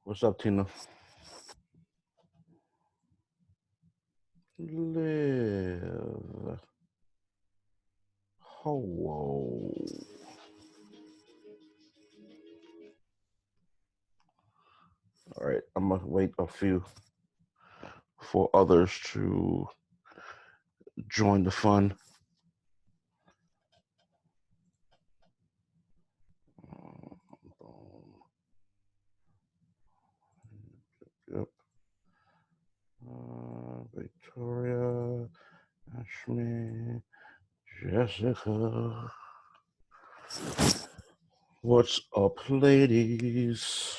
What's up, Tina? Live. Hello. All right, I'm gonna wait a few for others to join the fun. Yep. Victoria, Ashley, Jessica. What's up, ladies?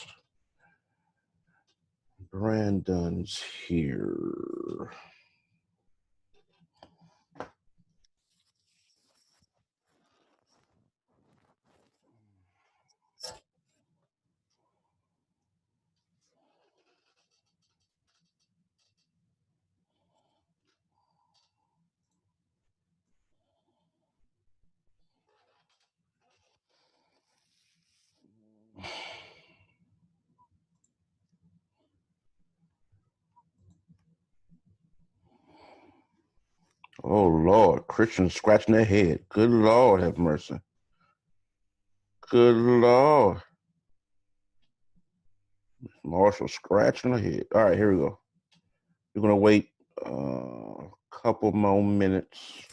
Brandon's here. Oh Lord, Christians scratching their head. Good Lord, have mercy. Good Lord. Marshall scratching her head. All right, here we go. We're gonna wait a couple more minutes.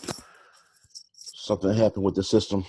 Something happened with the system.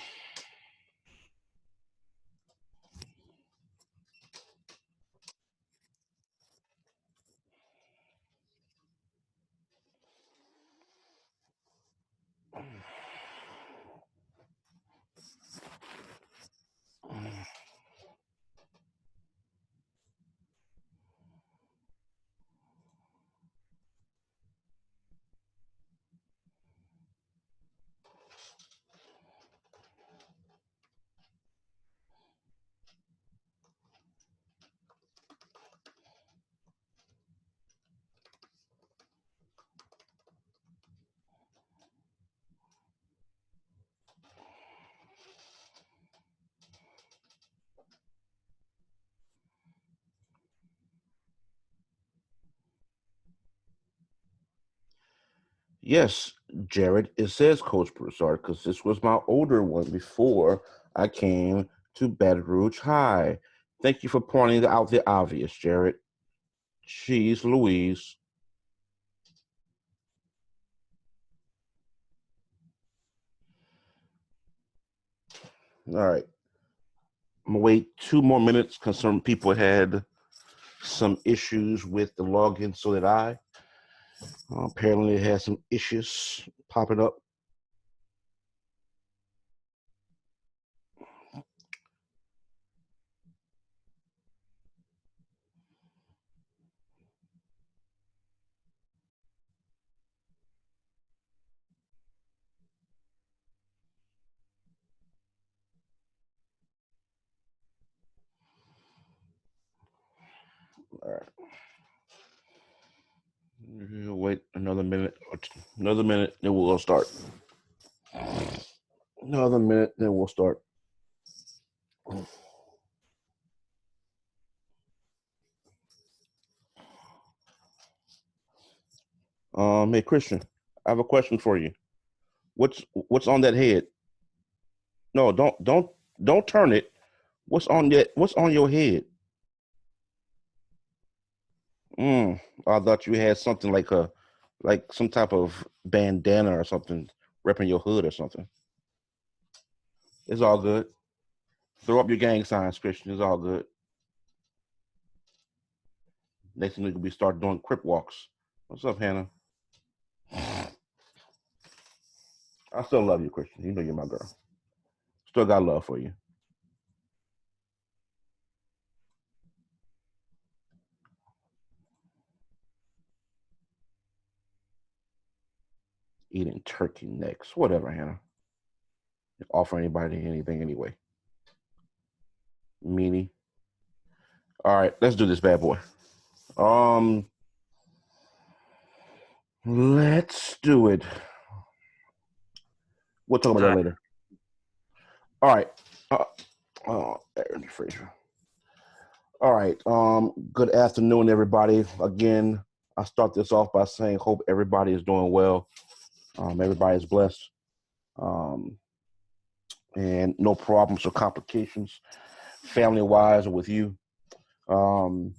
Yes, Jared, it says Coach Broussard because this was my older one before I came to Baton Rouge High. Thank you for pointing out the obvious, Jared. Jeez Louise. All right. I'm gonna wait 2 more minutes because some people had some issues with the login, so did I. Apparently, it had some issues popping up. All right. Wait another minute, another minute, then we'll start. Another minute, then we'll start. Hey Christian, I have a question for you. What's on that head? No, don't turn it. What's on that? What's on your head? Mm, I thought you had something like some type of bandana or something, wrapping your hood or something. It's all good. Throw up your gang signs, Christian. It's all good. Next thing we can be start doing crip walks. What's up, Hannah? I still love you, Christian. You know you're my girl. Still got love for you. Eating turkey necks. Whatever, Hannah. Offer anybody anything anyway. Meanie. All right, let's do this bad boy. Um, let's do it. We'll talk about that later. All right. Aaron Fraser. All right. Good afternoon, everybody. Again, I start this off by saying, hope everybody is doing well. Everybody is blessed, um, and no problems or complications, family-wise or with you. Um,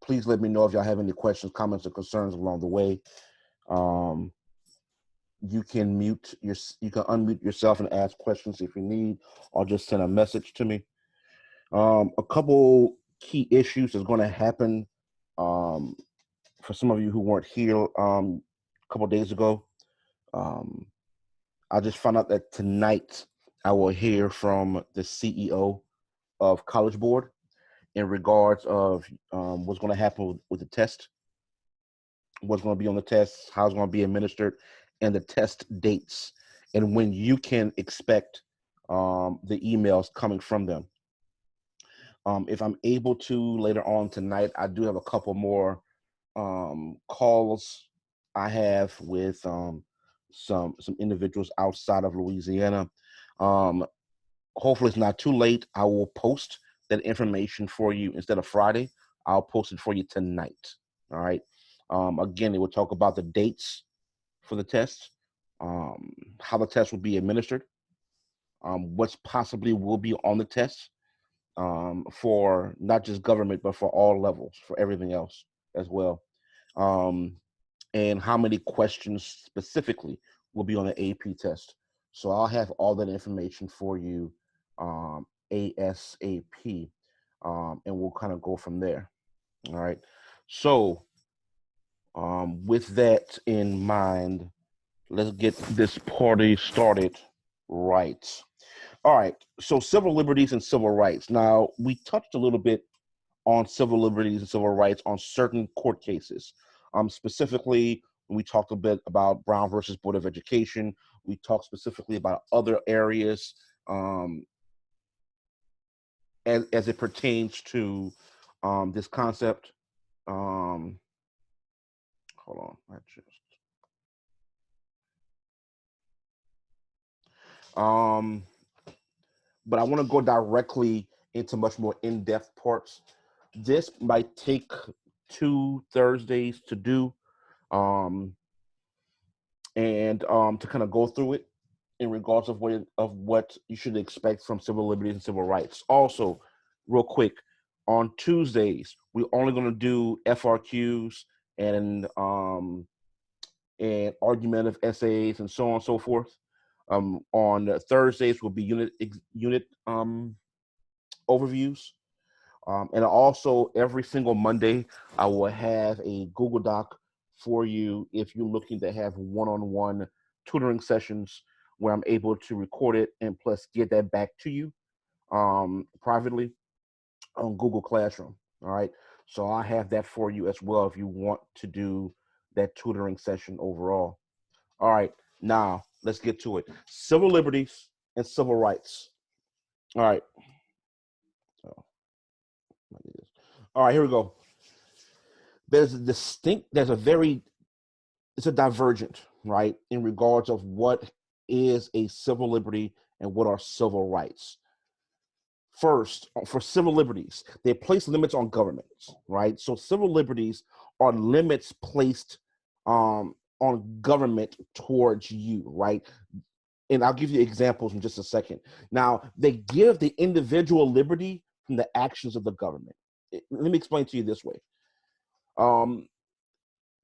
please let me know if y'all have any questions, comments, or concerns along the way. Um, you can unmute yourself and ask questions if you need, or just send a message to me. A couple key issues is going to happen. Um, for some of you who weren't here a couple days ago, um, I just found out that tonight I will hear from the CEO of College Board in regards of what's going to happen with the test, what's going to be on the test, how it's going to be administered, and the test dates, and when you can expect the emails coming from them. If I'm able to later on tonight, I do have a couple more calls I have with some individuals outside of Louisiana. Hopefully it's not too late. I will post that information for you instead of Friday. I'll post it for you tonight. All right. Again, it will talk about the dates for the test, how the test will be administered, what's possibly will be on the test, for not just government, but for all levels, for everything else as well. Um, and how many questions specifically will be on the AP test. So I'll have all that information for you ASAP, and we'll kind of go from there. All right. So with that in mind, let's get this party started right. All right. So civil liberties and civil rights. Now, we touched a little bit on civil liberties and civil rights on certain court cases. Specifically, we talked a bit about Brown versus Board of Education. We talked specifically about other areas as it pertains to this concept. Hold on, but I want to go directly into much more in-depth parts. This might take 2 Thursdays to do, and to kind of go through it in regards of what you should expect from civil liberties and civil rights. Also, real quick, on Tuesdays we're only going to do FRQs and argumentative essays and so on and so forth. On Thursdays will be unit overviews. And also every single Monday, I will have a Google Doc for you if you're looking to have one-on-one tutoring sessions where I'm able to record it and plus get that back to you privately on Google Classroom. All right. So I have that for you as well if you want to do that tutoring session overall. All right. Now let's get to it. Civil liberties and civil rights. All right. So, all right, here we go. There's it's a divergent, right, in regards of what is a civil liberty and what are civil rights. First, for civil liberties, they place limits on governments, right? So civil liberties are limits placed on government towards you, right? And I'll give you examples in just a second. Now, they give the individual liberty from the actions of the government. Let me explain to you this way. Um,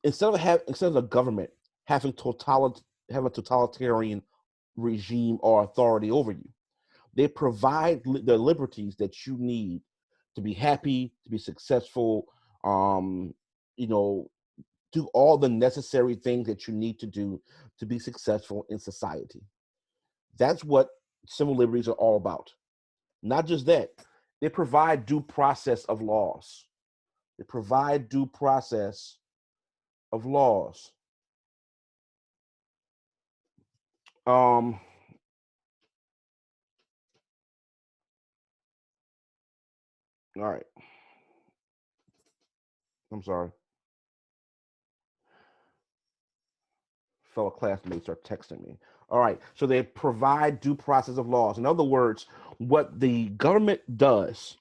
instead of the government having have a totalitarian regime or authority over you, they provide the liberties that you need to be happy, to be successful, you know, do all the necessary things that you need to do to be successful in society. That's what civil liberties are all about. Not just that, they provide due process of laws. They provide due process of laws. Um, all right. I'm sorry. Fellow classmates are texting me. All right. So they provide due process of laws. In other words, what the government does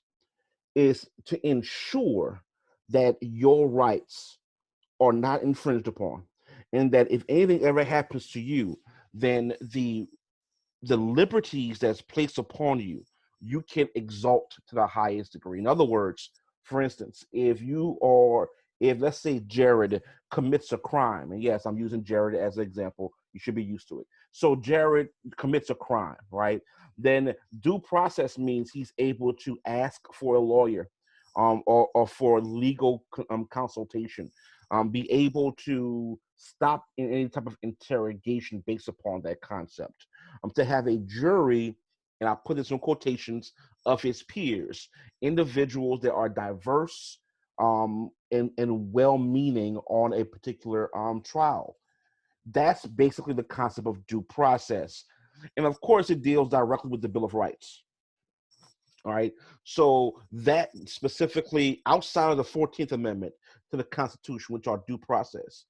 is to ensure that your rights are not infringed upon, and that if anything ever happens to you, then the liberties that's placed upon you, you can exalt to the highest degree. In other words, for instance, if let's say Jared commits a crime, and yes, I'm using Jared as an example, you should be used to it. So Jared commits a crime, right? Then due process means he's able to ask for a lawyer, or for legal consultation, be able to stop in any type of interrogation based upon that concept, to have a jury, and I put this in quotations, of his peers, individuals that are diverse, and well-meaning on a particular trial. That's basically the concept of due process. And of course, it deals directly with the Bill of Rights. All right. So that specifically outside of the 14th Amendment to the Constitution, which are due process,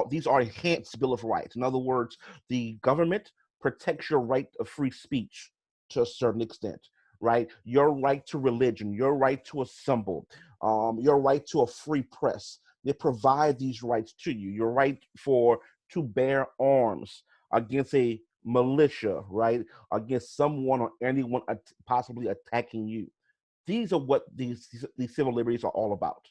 these are enhanced Bill of Rights. In other words, the government protects your right of free speech to a certain extent, right? Your right to religion, your right to assemble, your right to a free press. They provide these rights to you. Your right to bear arms against a militia, right? Against someone or anyone possibly attacking you. These are what these civil liberties are all about.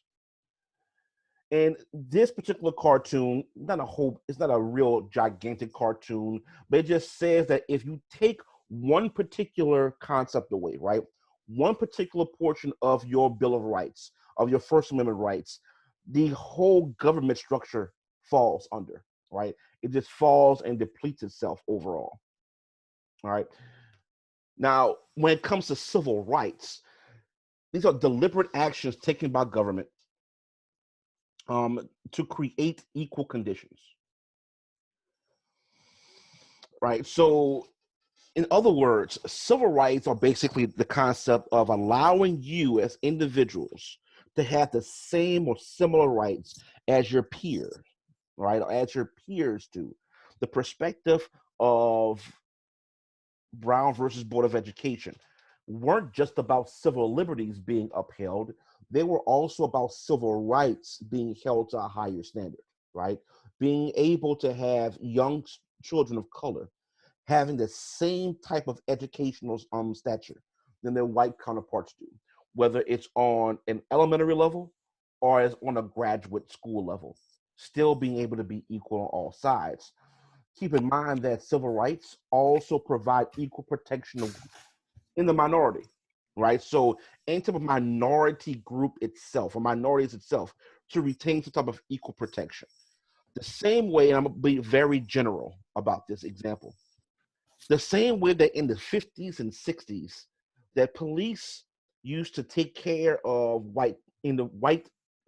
And this particular cartoon, it's not a real gigantic cartoon, but it just says that if you take one particular concept away, right, one particular portion of your Bill of Rights, of your First Amendment rights, the whole government structure falls under, right? It just falls and depletes itself overall. All right. Now, when it comes to civil rights, these are deliberate actions taken by government to create equal conditions. Right. So, in other words, civil rights are basically the concept of allowing you as individuals to have the same or similar rights as your peers, right? Or as your peers do. The perspective of Brown versus Board of Education weren't just about civil liberties being upheld, they were also about civil rights being held to a higher standard, right? Being able to have young children of color having the same type of educational stature than their white counterparts do, whether it's on an elementary level or as on a graduate school level, still being able to be equal on all sides. Keep in mind that civil rights also provide equal protection in the minority, right? So any type of minority group itself or minorities itself to retain some type of equal protection. The same way, and I'm gonna be very general about this example, the same way that in the 50s and 60s, that police used to take care of white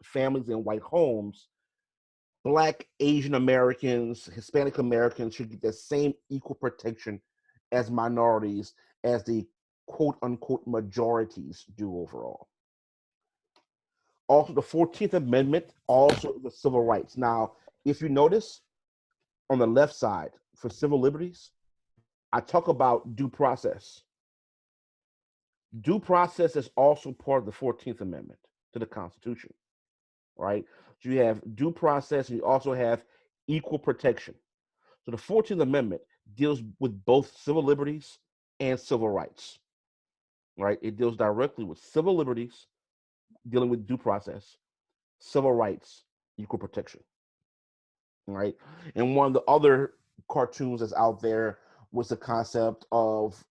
families and white homes, Black, Asian Americans, Hispanic Americans should get the same equal protection as minorities as the quote unquote majorities do overall. Also, the 14th Amendment also the civil rights. Now, if you notice on the left side for civil liberties, I talk about due process. Due process is also part of the 14th Amendment to the Constitution, right? So you have due process and you also have equal protection. So the 14th Amendment deals with both civil liberties and civil rights, right? It deals directly with civil liberties, dealing with due process, civil rights, equal protection, right? And one of the other cartoons that's out there was the concept of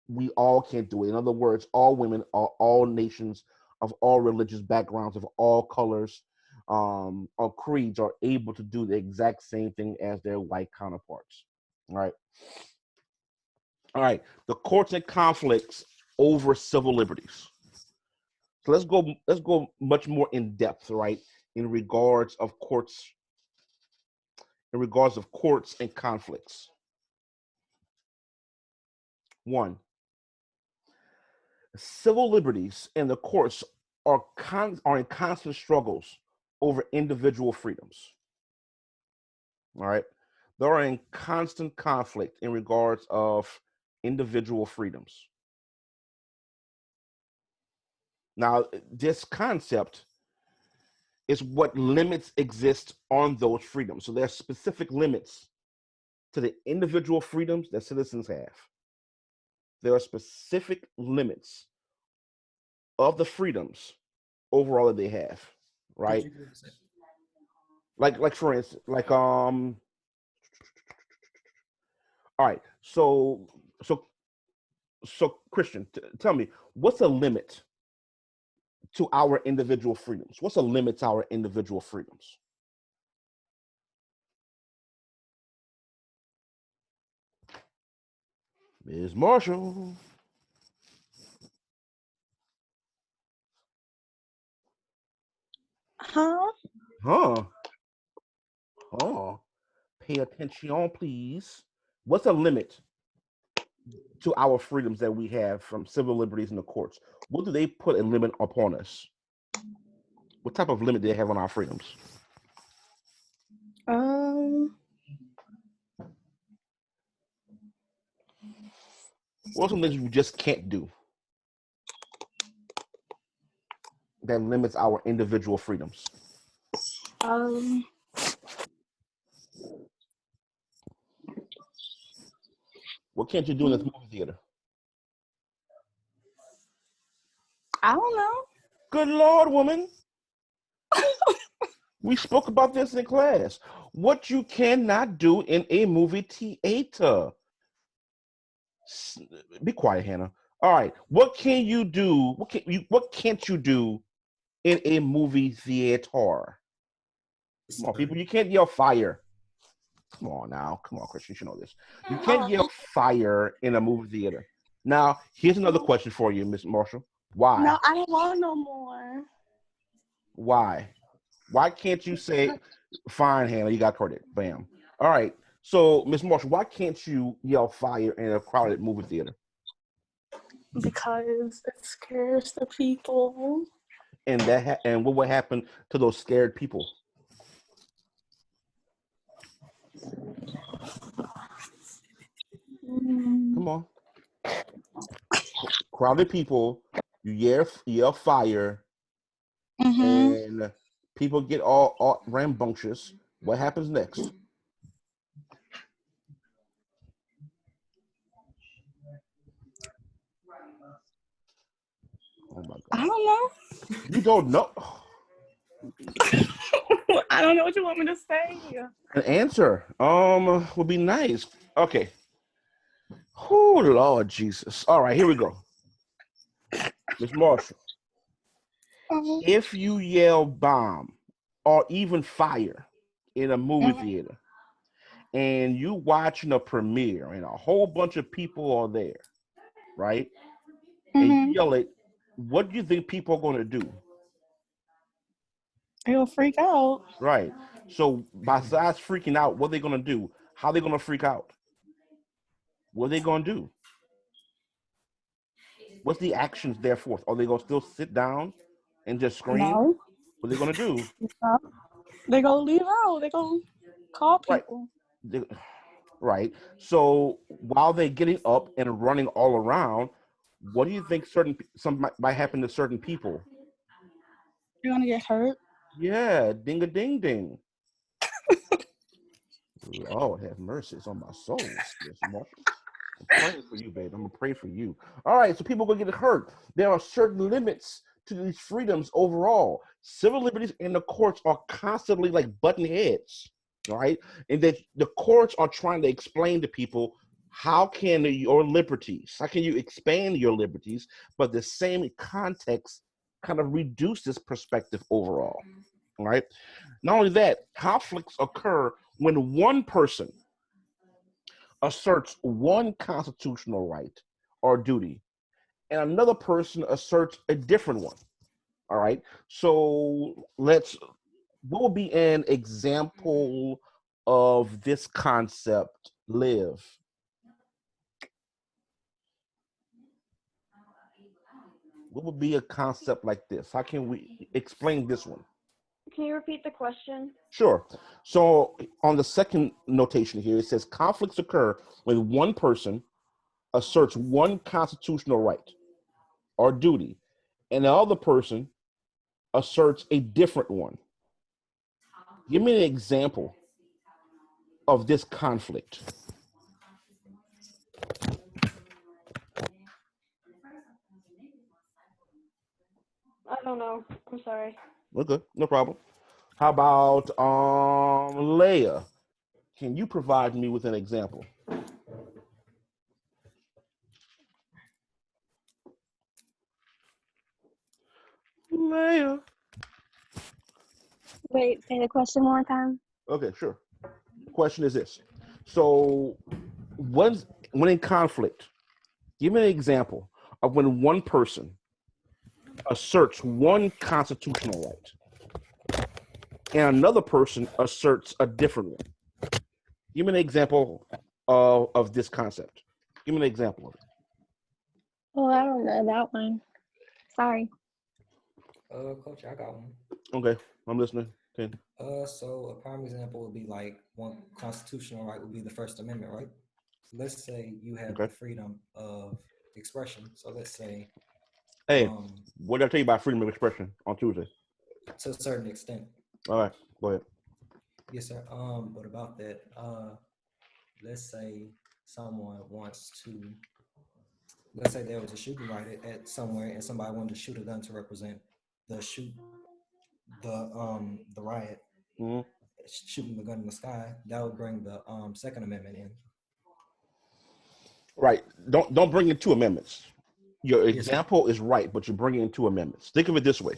we all can't do it. In other words, all women, all nations of all religious backgrounds, of all colors, or creeds are able to do the exact same thing as their white counterparts. All right. All right. The courts and conflicts over civil liberties. So let's go much more in depth, right? In regards of courts, and conflicts. One, civil liberties and the courts are in constant struggles over individual freedoms. All right. They're in constant conflict in regards of individual freedoms. Now, this concept is what limits exist on those freedoms. So there are specific limits to the individual freedoms that citizens have. There are specific limits of the freedoms overall that they have, right? Like for instance, all right. So Christian, tell me, what's a limit to our individual freedoms? What's a limit to our individual freedoms? Ms. Marshall. Huh? Huh? Pay attention, please. What's a limit to our freedoms that we have from civil liberties in the courts? What do they put a limit upon us? What type of limit do they have on our freedoms? What are some things you just can't do that limits our individual freedoms? What can't you do in this movie theater? I don't know. Good Lord, woman. We spoke about this in class. What you cannot do in a movie theater. Be quiet, Hannah. All right. What can you do? What can't you do in a movie theater? Come on, people. You can't yell fire. Come on now. Come on, Christian. You should know this. You can't yell fire in a movie theater. Now, here's another question for you, Miss Marshall. Why? No, I don't want no more. Why? Why can't you say, fine, Hannah, you got credit. Bam. All right. So, Miss Marshall, why can't you yell fire in a crowded movie theater? Because it scares the people. And and what would happen to those scared people? Come on. Crowded people, you yell fire, and people get all rambunctious. What happens next? Oh my God. I don't know. You don't know? I don't know what you want me to say. An answer would be nice. Okay. Oh, Lord Jesus. All right, here we go. Miss Marshall, if you yell bomb or even fire in a movie theater and you watching a premiere and a whole bunch of people are there, right? And you yell it, what do you think people are going to do? They'll freak out. Right. So besides freaking out, what are they going to do? How are they going to freak out? What are they going to do? What's the actions therefore? Are they going to still sit down and just scream? No. What are they going to do? No. They're going to leave out. They're going to call people. Right. So while they're getting up and running all around, what do you think some might happen to certain people? You're going to get hurt. Yeah, ding a ding ding. Lord have mercy, it's on my soul. I'm praying for you, babe. I'm gonna pray for you. All right, so people are gonna get hurt. There are certain limits to these freedoms overall. Civil liberties in the courts are constantly like butting heads, right? And that the courts are trying to explain to people how can your liberties, how can you expand your liberties, but the same context kind of reduce this perspective overall, right? Not only that, conflicts occur when one person asserts one constitutional right or duty and another person asserts a different one. All right. So what would be an example of this concept, Liv? What would be a concept like this? How can we explain this one? Can you repeat the question? Sure. So on the second notation here, it says conflicts occur when one person asserts one constitutional right or duty, and the other person asserts a different one. Give me an example of this conflict. I don't know. I'm sorry. Okay, no problem. How about Leia? Can you provide me with an example? Leia. Wait, say the question one more time. Okay, sure. Question is this. So when in conflict, give me an example of when one person asserts one constitutional right and another person asserts a different one. Give me an example of this concept. Give me an example of it. Oh, I don't know that one. Sorry. Coach, I got one. Okay, I'm listening. Okay. So a prime example would be like one constitutional right would be the First Amendment, right? Let's say you have Okay. the freedom of expression. So let's say, Hey, what did I tell you about freedom of expression on Tuesday? to a certain extent. All right, go ahead. Yes, sir. What about that? Let's say someone wants to. Let's say there was a shooting right at somewhere, and somebody wanted to shoot a gun to represent the riot. Mm-hmm. Shooting the gun in the sky, that would bring the Second Amendment in. Right. Don't bring in two amendments. Your example is right, but you're bringing in two amendments. Think of it this way.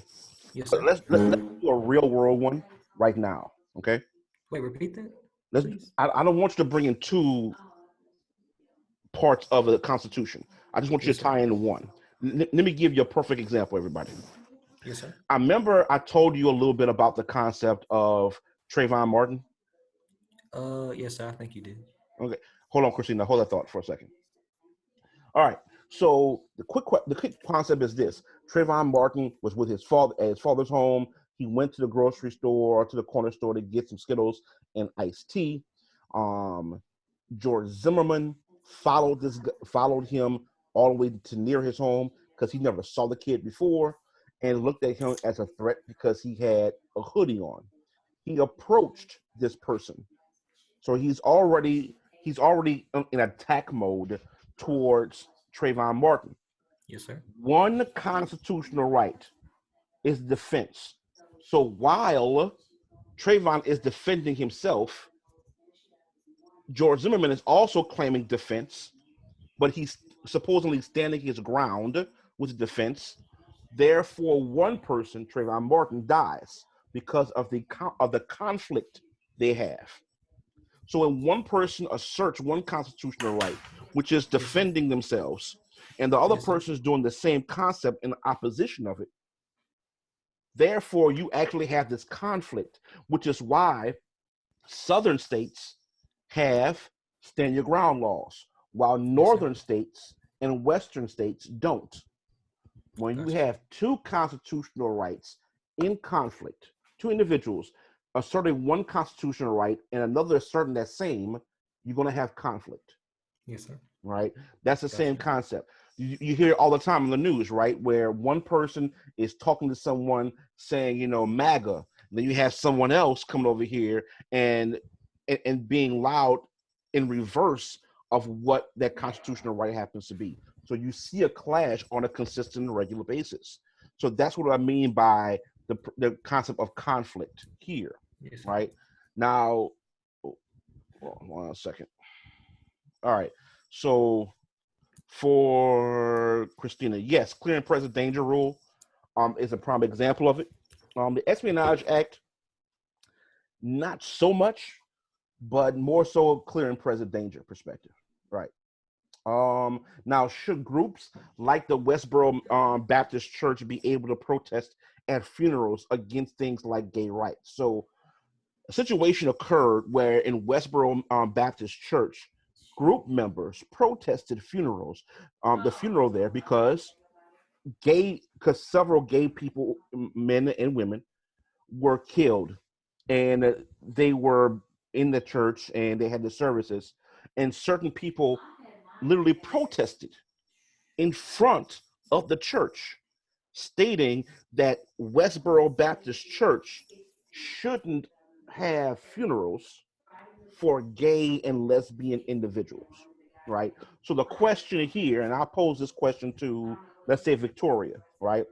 Yes, sir. Let's do a real world one right now. Okay. Wait, repeat that. Please. I don't want you to bring in two parts of the Constitution. I just want you to tie in one. Let me give you a perfect example, everybody. Yes, sir. I remember I told you a little bit about the concept of Trayvon Martin. Yes, sir. I think you did. Okay. Hold on, Christina. Hold that thought for a second. All right. So the quick concept is this: Trayvon Martin was with his father at his father's home. He went to the grocery store or to the corner store to get some Skittles and iced tea. George Zimmerman followed him all the way to near his home because he never saw the kid before and looked at him as a threat because he had a hoodie on. He approached this person. So he's already in attack mode towards Trayvon Martin. Yes, sir. One constitutional right is defense. So while Trayvon is defending himself, George Zimmerman is also claiming defense, but he's supposedly standing his ground with the defense. Therefore, one person, Trayvon Martin, dies because of the conflict they have. So when one person asserts one constitutional right, which is defending themselves, and the other person is doing the same concept in opposition of it, therefore you actually have this conflict, which is why Southern states have stand your ground laws, while Northern states and Western states don't. When you have two constitutional rights in conflict, two individuals asserting one constitutional right and another asserting that same, you're going to have conflict. Yes, sir. Right? That's the same concept. You hear it all the time in the news, right? Where one person is talking to someone saying, MAGA. Then you have someone else coming over here and being loud in reverse of what that constitutional right happens to be. So you see a clash on a consistent and regular basis. So that's what I mean by the concept of conflict here, right? Now, hold on a second. All right. So for Christina, yes, clear and present danger rule is a prime example of it. The Espionage Act, not so much, but more so clear and present danger perspective, right? Now, should groups like the Westboro Baptist Church be able to protest at funerals against things like gay rights? So a situation occurred where in Westboro Baptist Church, group members protested the funeral there because several gay people, men and women, were killed, and they were in the church and they had the services, and certain people literally protested in front of the church stating that Westboro Baptist Church shouldn't have funerals for gay and lesbian individuals, right? So the question here, and I'll pose this question to, let's say, Victoria, right?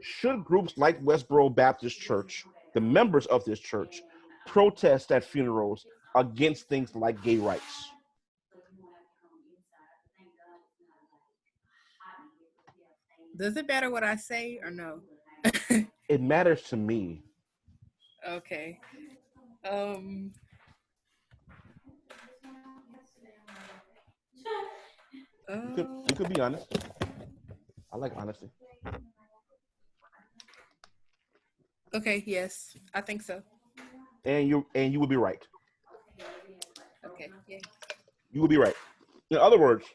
Should groups like Westboro Baptist Church, the members of this church, protest at funerals against things like gay rights? Does it matter what I say or no? It matters to me. Okay. Um. You could be honest. I like honesty. Okay. Yes, I think so. And you would be right. Okay. Yeah. You would be right. In other words,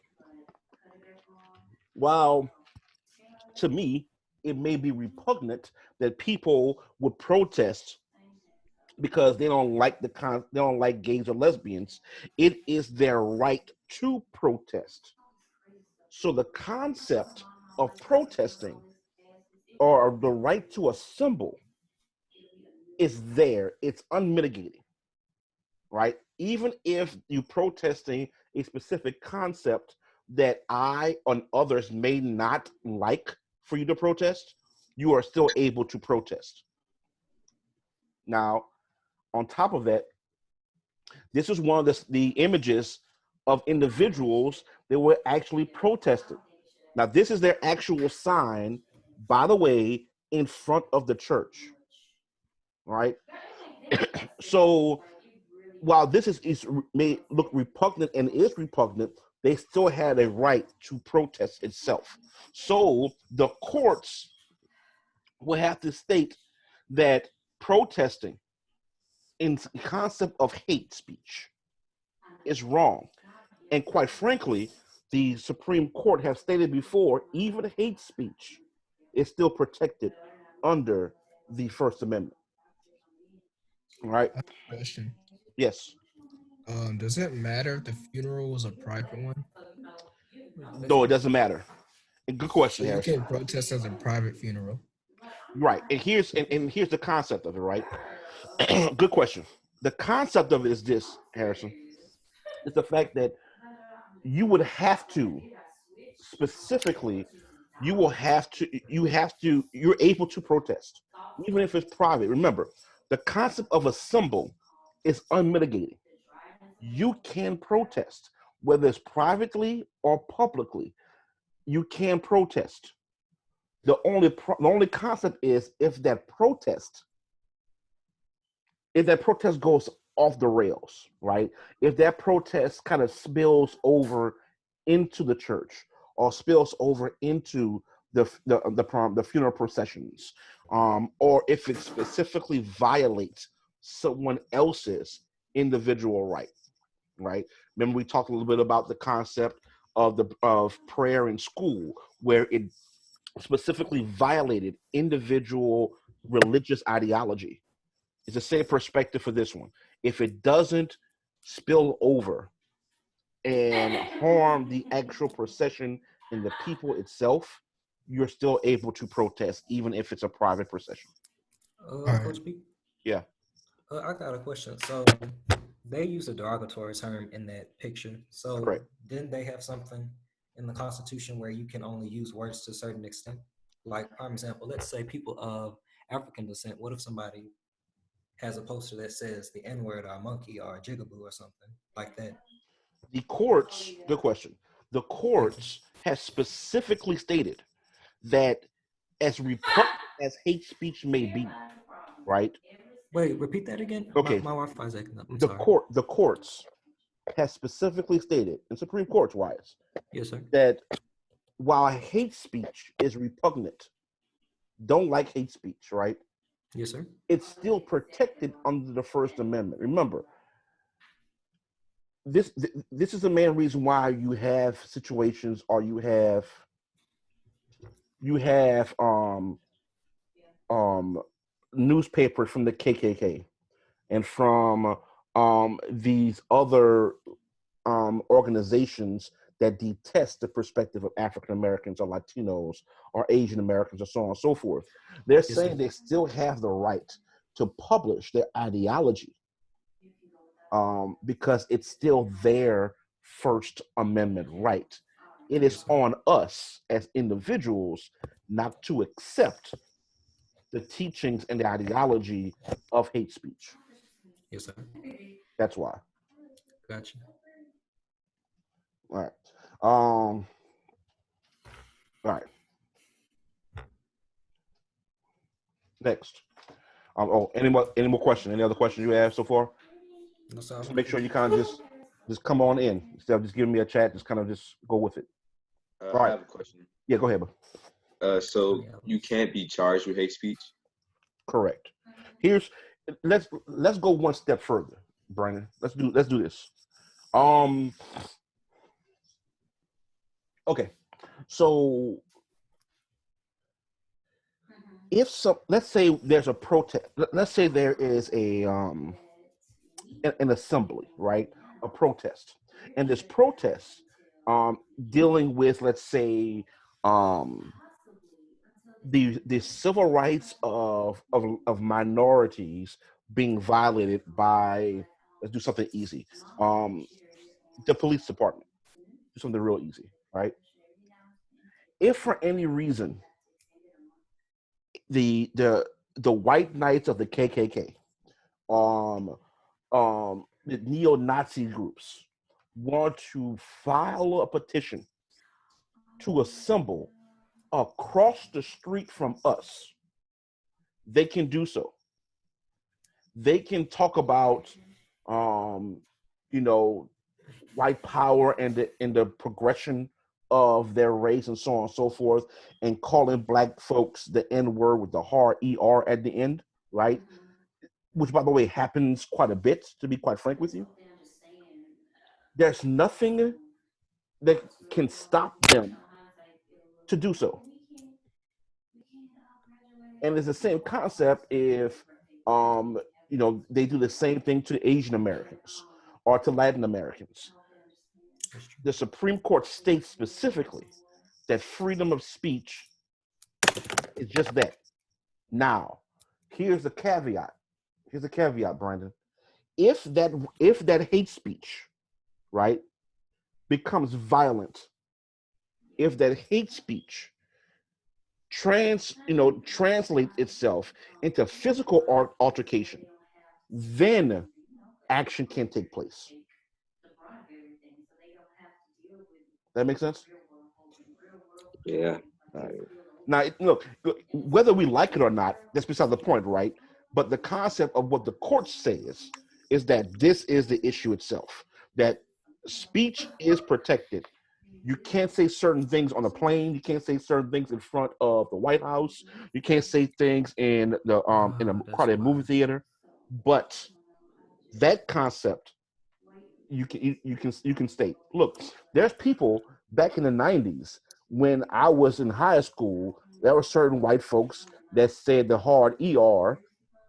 while to me it may be repugnant that people would protest because they don't like they don't like gays or lesbians, it is their right to protest. So the concept of protesting or the right to assemble is there. It's unmitigated, right? Even if you protesting a specific concept that I and others may not like for you to protest, you are still able to protest. Now, on top of that, this is one of the images of individuals that were actually protesting. Now, this is their actual sign, by the way, in front of the church, right? So while this may look repugnant and is repugnant, they still had a right to protest itself. So the courts will have to state that protesting in the concept of hate speech is wrong. And quite frankly, the Supreme Court have stated before, even hate speech is still protected under the First Amendment. Right? I have a question. Yes. Does it matter if the funeral was a private one? No, it doesn't matter. Good question, So you Harrison. can protest as a private funeral. Right. And here's the concept of it, right? Good question. The concept of it is this, Harrison. It's the fact that you would have to specifically you're able to protest even if it's private. Remember, the concept of a symbol is unmitigated. You can protest whether it's privately or publicly. You can protest. The only concept is if that protest goes off the rails, right? If that protest kind of spills over into the church or spills over into the funeral processions, or if it specifically violates someone else's individual right, right? Remember we talked a little bit about the concept of prayer in school, where it specifically violated individual religious ideology. It's the same perspective for this one. If it doesn't spill over and harm the actual procession and the people itself, you're still able to protest, even if it's a private procession. right. Coach B, Yeah. I got a question. So they use a derogatory term in that picture. So Correct. didn't they have something in the Constitution where you can only use words to a certain extent? Like, for example, let's say people of African descent. What if somebody has a poster that says the N-word or monkey or jigaboo or something like that? The courts, good question. The courts has specifically stated that as repugnant as hate speech may be, right? Wait, repeat that again. Okay. My Wi-Fi's acting up. I'm The sorry. the courts has specifically stated, and Supreme Court's wise, Yes, sir. that while hate speech is repugnant, don't like hate speech, right? Yes, sir. It's still protected under the First Amendment. Remember, this is the main reason why you have situations, or you have newspapers from the KKK and from these other organizations that detest the perspective of African Americans or Latinos or Asian Americans or so on and so forth. They're Yes, saying sir. they still have the right to publish their ideology because it's still their First Amendment right. It Yes, is sir. on us as individuals not to accept the teachings and the ideology of hate speech. Yes, sir. That's why. Gotcha. All right. All right. Next. Any more questions? Any other questions you have so far? No, sir. Just make sure you kind of just come on in instead of just giving me a chat. Just kind of just go with it. All I right. have a question. Yeah, go ahead. So you can't be charged with hate speech? Correct. Let's go one step further, Brandon. Let's do this. Okay. So let's say there's a protest. Let's say there is an assembly, right? A protest, and this protest dealing with, let's say, the civil rights of minorities being violated by, let's do something easy, the police department. Do something real easy, right? If for any reason the white knights of the KKK, the neo-Nazi groups want to file a petition to assemble across the street from us, they can do so. They can talk about, white power and the progression of their race and so on and so forth, and calling black folks the N-word with the hard ER at the end, right? Which, by the way, happens quite a bit, to be quite frank with you. There's nothing that can stop them to do so. And it's the same concept if they do the same thing to Asian Americans or to Latin Americans. The Supreme Court states specifically that freedom of speech is just that. Now, here's the caveat. Brandon. If that hate speech, right, becomes violent, if that hate speech translate itself into physical altercation, then action can take place. That makes sense? Yeah. All right. Now, look, whether we like it or not, that's beside the point, right? But the concept of what the court says is that this is the issue itself, that speech is protected. You can't say certain things on a plane. You can't say certain things in front of the White House. You can't say things in a crowded movie theater. But that concept, you can state. Look, there's people back in the 90s when I was in high school. There were certain white folks that said the hard ER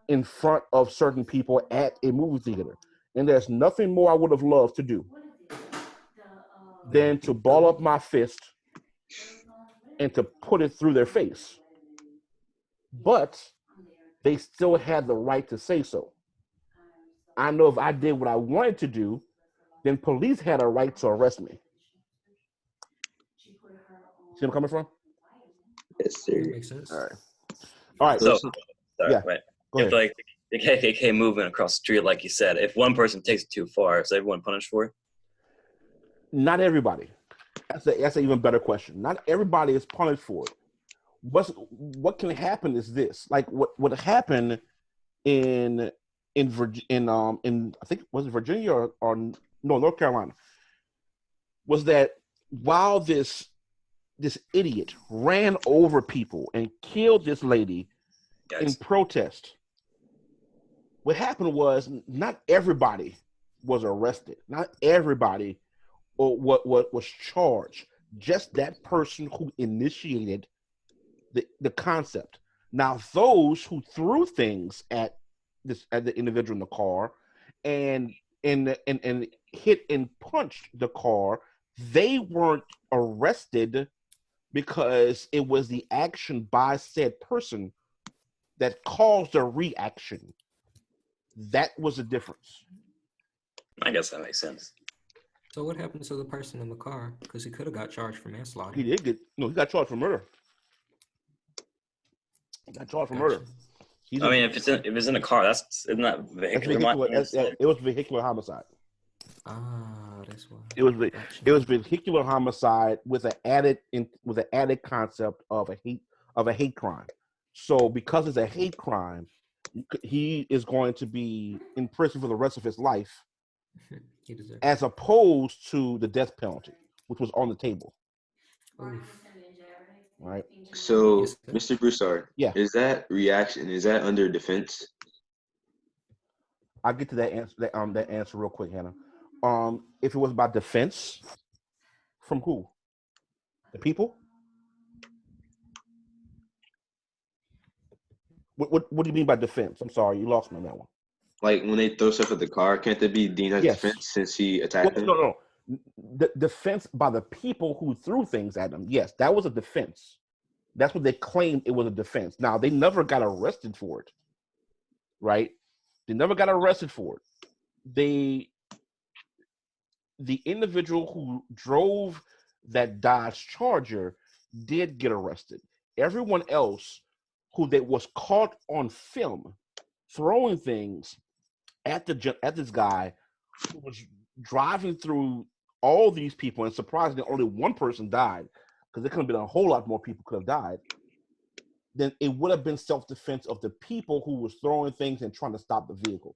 in front of certain people at a movie theater, and there's nothing more I would have loved to do than to ball up my fist and to put it through their face. But they still had the right to say so. I know if I did what I wanted to do, then police had a right to arrest me. See where I'm coming from? Yes, sir. That makes sense. All right. So, So- sorry, yeah, right. go If ahead. like the KKK movement across the street, like you said, if one person takes it too far, is everyone punished for it? Not everybody. That's an even better question. Not everybody is punished for it. What can happen is this: like what happened in I think, was it Virginia or no, North Carolina, was that while this idiot ran over people and killed this lady in Guys, protest, what happened was not everybody was arrested. Not everybody what was charged. Just that person who initiated the concept. Now, those who threw things at the individual in the car and hit and punched the car, they weren't arrested because it was the action by said person that caused a reaction. That was the difference. I guess that makes sense. So what happened to the person in the car? Because he could have got charged for manslaughter. He got charged for murder. He got charged for murder. I mean, if it's in a car, isn't that vehicular? It was vehicular homicide. Ah, that's why. It was vehicular homicide with an added concept of a hate crime. So because it's a hate crime, he is going to be in prison for the rest of his life, as opposed to the death penalty, which was on the table. Oof. Right. So, Yes, sir. Mr. Broussard, Yeah. is that reaction, is that under defense? I'll get to that answer real quick, Hannah. If it was about defense, from who? The people? What do you mean by defense? I'm sorry, you lost me on that one. Like when they throw stuff at the car, can't that be deemed as Yes. defense since he attacked them? No. The defense by the people who threw things at them. Yes, that was a defense. That's what they claimed it was a defense. Now, they never got arrested for it, right? They never got arrested for it. The individual who drove that Dodge Charger did get arrested. Everyone else who was caught on film throwing things at this guy who was driving through all these people, and surprisingly, only one person died, because there could have been a whole lot more people could have died, then it would have been self-defense of the people who was throwing things and trying to stop the vehicle.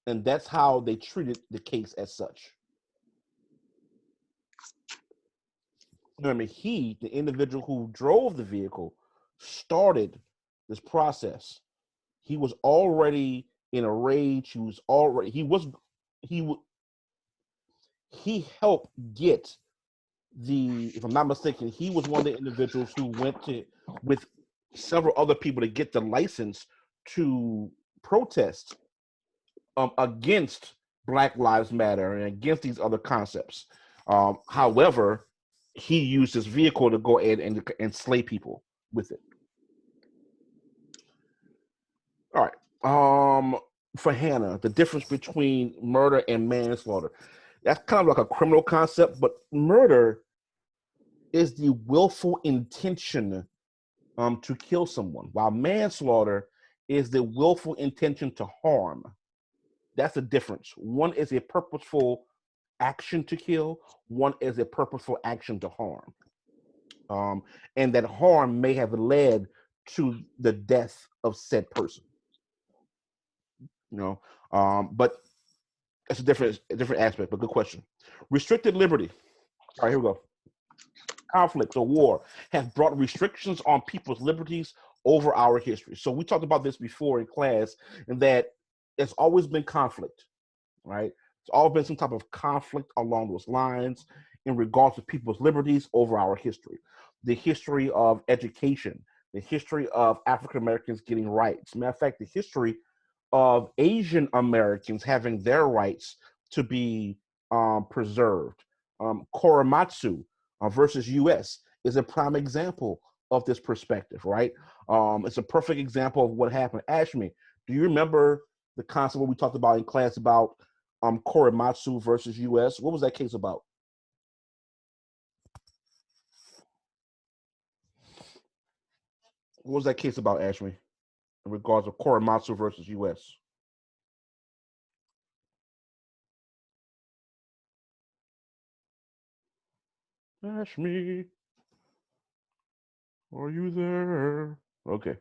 And that's how they treated the case as such. Remember, the individual who drove the vehicle, started this process. He was already in a rage. He helped get if I'm not mistaken, he was one of the individuals who went with several other people to get the license to protest against Black Lives Matter and against these other concepts. However, he used his vehicle to go ahead and slay people with it. All right. For Hannah, the difference between murder and manslaughter. That's kind of like a criminal concept, but murder is the willful intention to kill someone, while manslaughter is the willful intention to harm. That's the difference. One is a purposeful action to kill. One is a purposeful action to harm. And that harm may have led to the death of said person. But that's a different aspect, but good question. Restricted liberty. All right, here we go. Conflicts or war have brought restrictions on people's liberties over our history. So we talked about this before in class, and that it's always been conflict, right? It's always been some type of conflict along those lines in regards to people's liberties over our history. The history of education, the history of African Americans getting rights. Matter of fact, the history of Asian Americans having their rights to be preserved. Korematsu versus U.S. is a prime example of this perspective, right? It's a perfect example of what happened. Ashmi, do you remember the concept what we talked about in class about Korematsu versus U.S.? What was that case about? What was that case about, Ashmi, in regards to Korematsu versus U.S.? Ashmi, are you there? Okay.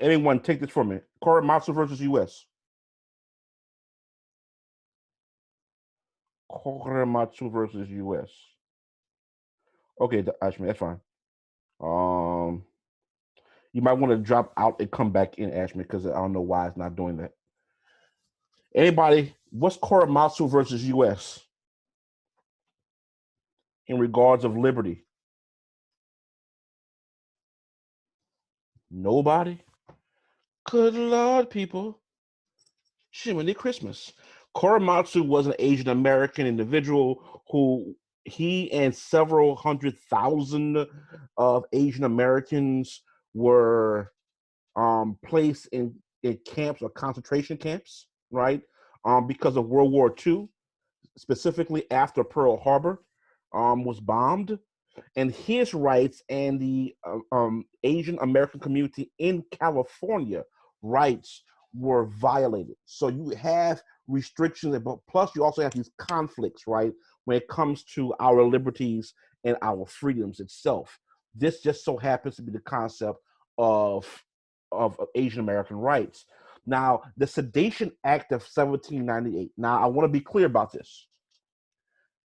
Anyone take this from me? Korematsu versus U.S. Korematsu versus U.S. Okay, Ashmi, that's fine. You might want to drop out and come back in, Ashmi, because I don't know why it's not doing that. Anybody, what's Korematsu versus U.S. in regards of liberty? Nobody? Good Lord, people. Jiminy Christmas. Korematsu was an Asian American individual who he and several 100,000 of Asian Americans were placed in camps or concentration camps, right? Because of World War II, specifically after Pearl Harbor was bombed. And his rights and the Asian American community in California rights were violated. So you have restrictions, but plus you also have these conflicts, right? When it comes to our liberties and our freedoms itself. This just so happens to be the concept of Asian American rights. Now, the Sedation Act of 1798. Now, I want to be clear about this.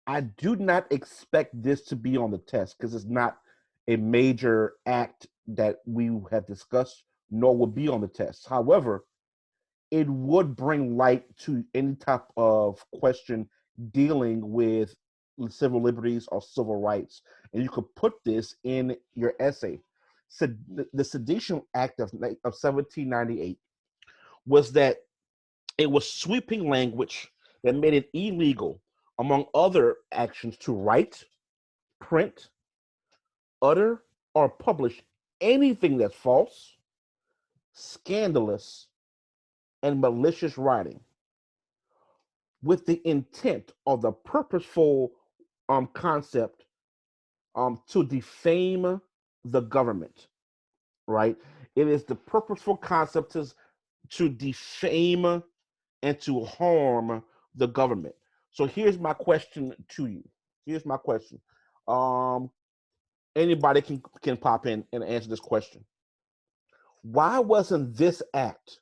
I do not expect this to be on the test because it's not a major act that we have discussed, nor will be on the test. However, it would bring light to any type of question dealing with civil liberties or civil rights. And you could put this in your essay. So the Sedition Act of 1798 was that it was sweeping language that made it illegal, among other actions, to write, print, utter, or publish anything that's false, scandalous, and malicious writing with the intent or the purposeful concept to defame the government, right? It is the purposeful concept to defame and to harm the government. So here's my question to you. Here's my question. Anybody can pop in and answer this question. Why wasn't this act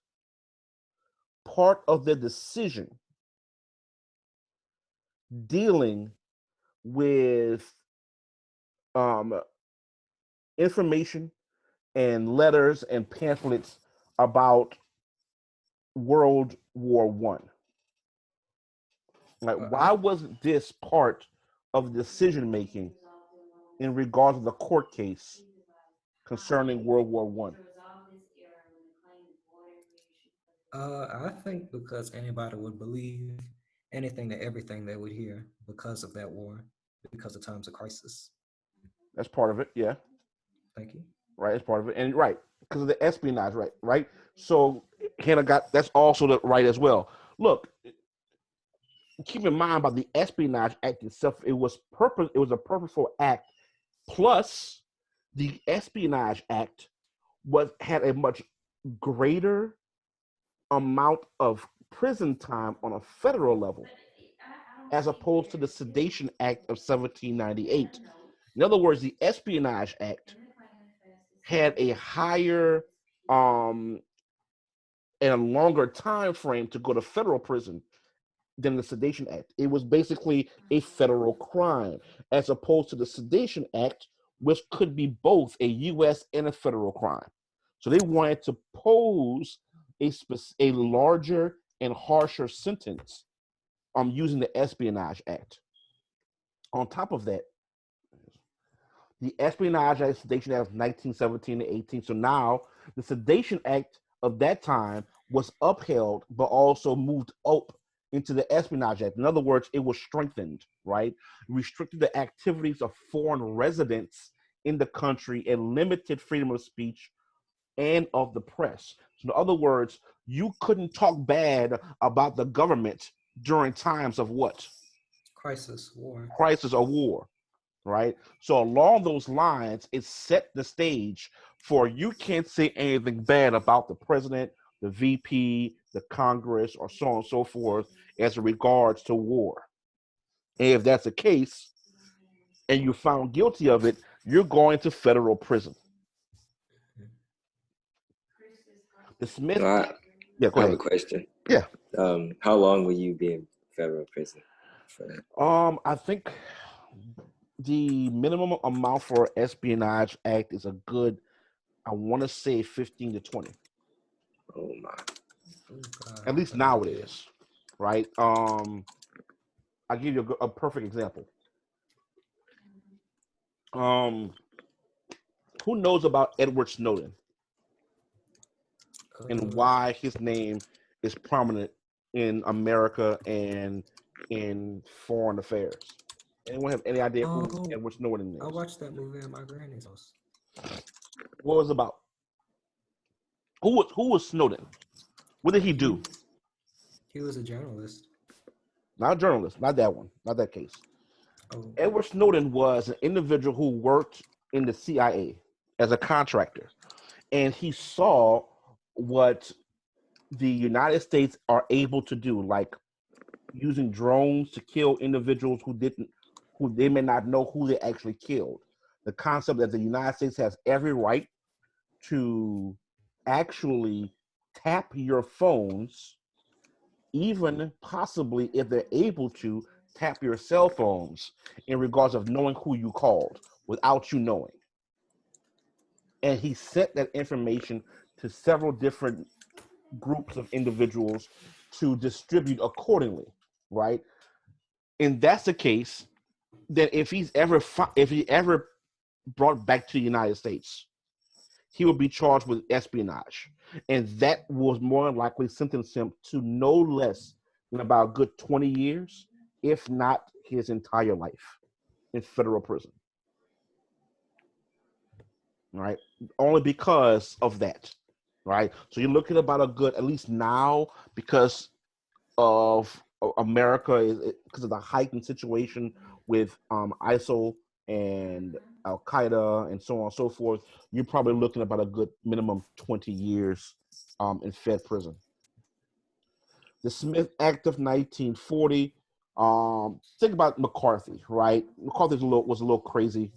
part of the decision dealing with information and letters and pamphlets about World War One? Like, why wasn't this part of decision making in regards to the court case concerning World War One? I think because anybody would believe anything to everything they would hear because of that war, because of times of crisis. That's part of it, yeah. Thank you. Right, that's part of it, and right because of the espionage, right. So Hannah that's also the right as well. Look, keep in mind about the Espionage Act itself. It was a purposeful act. Plus, the Espionage Act had a much greater amount of prison time on a federal level, as opposed to the Sedation Act of 1798. In other words, the Espionage Act had a higher and a longer time frame to go to federal prison than the Sedation Act. It was basically a federal crime, as opposed to the Sedation Act, which could be both a U.S. and a federal crime. So they wanted to pose a larger and harsher sentence using the Espionage Act. On top of that, the Espionage Act, Sedation Act of 1917 to 18. So now the Sedation Act of that time was upheld, but also moved up into the Espionage Act. In other words, it was strengthened, right? Restricted the activities of foreign residents in the country and limited freedom of speech and of the press. So in other words, you couldn't talk bad about the government during times of what? Crisis, war. Crisis or war, right? So along those lines, it set the stage for you can't say anything bad about the president, the VP, the Congress, or so on and so forth as regards to war. And if that's the case, and you're found guilty of it, you're going to federal prison. The Smith. So Yeah, go I have ahead. a question. Yeah. How long will you be in federal prison for that? I think the minimum amount for Espionage Act is a good, I want to say 15 to 20. Oh my. At least now it is, right? I'll give you a perfect example. Who knows about Edward Snowden and why his name is prominent in America and in foreign affairs? Anyone have any idea who Oh, Edward Snowden I is? watched that movie at my granny's house. What was it about? Who was Snowden? What did he do? He was a journalist. Not a journalist, not that one, not that case. Oh, Edward Snowden was an individual who worked in the CIA as a contractor, and he saw what the United States are able to do, like using drones to kill individuals who they may not know who they actually killed. The concept that the United States has every right to actually tap your phones, even possibly if they're able to tap your cell phones in regards of knowing who you called without you knowing. And he sent that information to several different groups of individuals to distribute accordingly, right? And that's the case, then if he ever brought back to the United States, he would be charged with espionage, and that was more than likely sentence him to no less than about a good 20 years, if not his entire life, in federal prison. Right? Only because of that. Right? So you're looking about a good, at least now, because of America, because of the heightened situation with ISIL and Al Qaeda and so on and so forth, you're probably looking about a good minimum 20 years in Fed prison. The Smith Act of 1940. Think about McCarthy, right? McCarthy was a little crazy,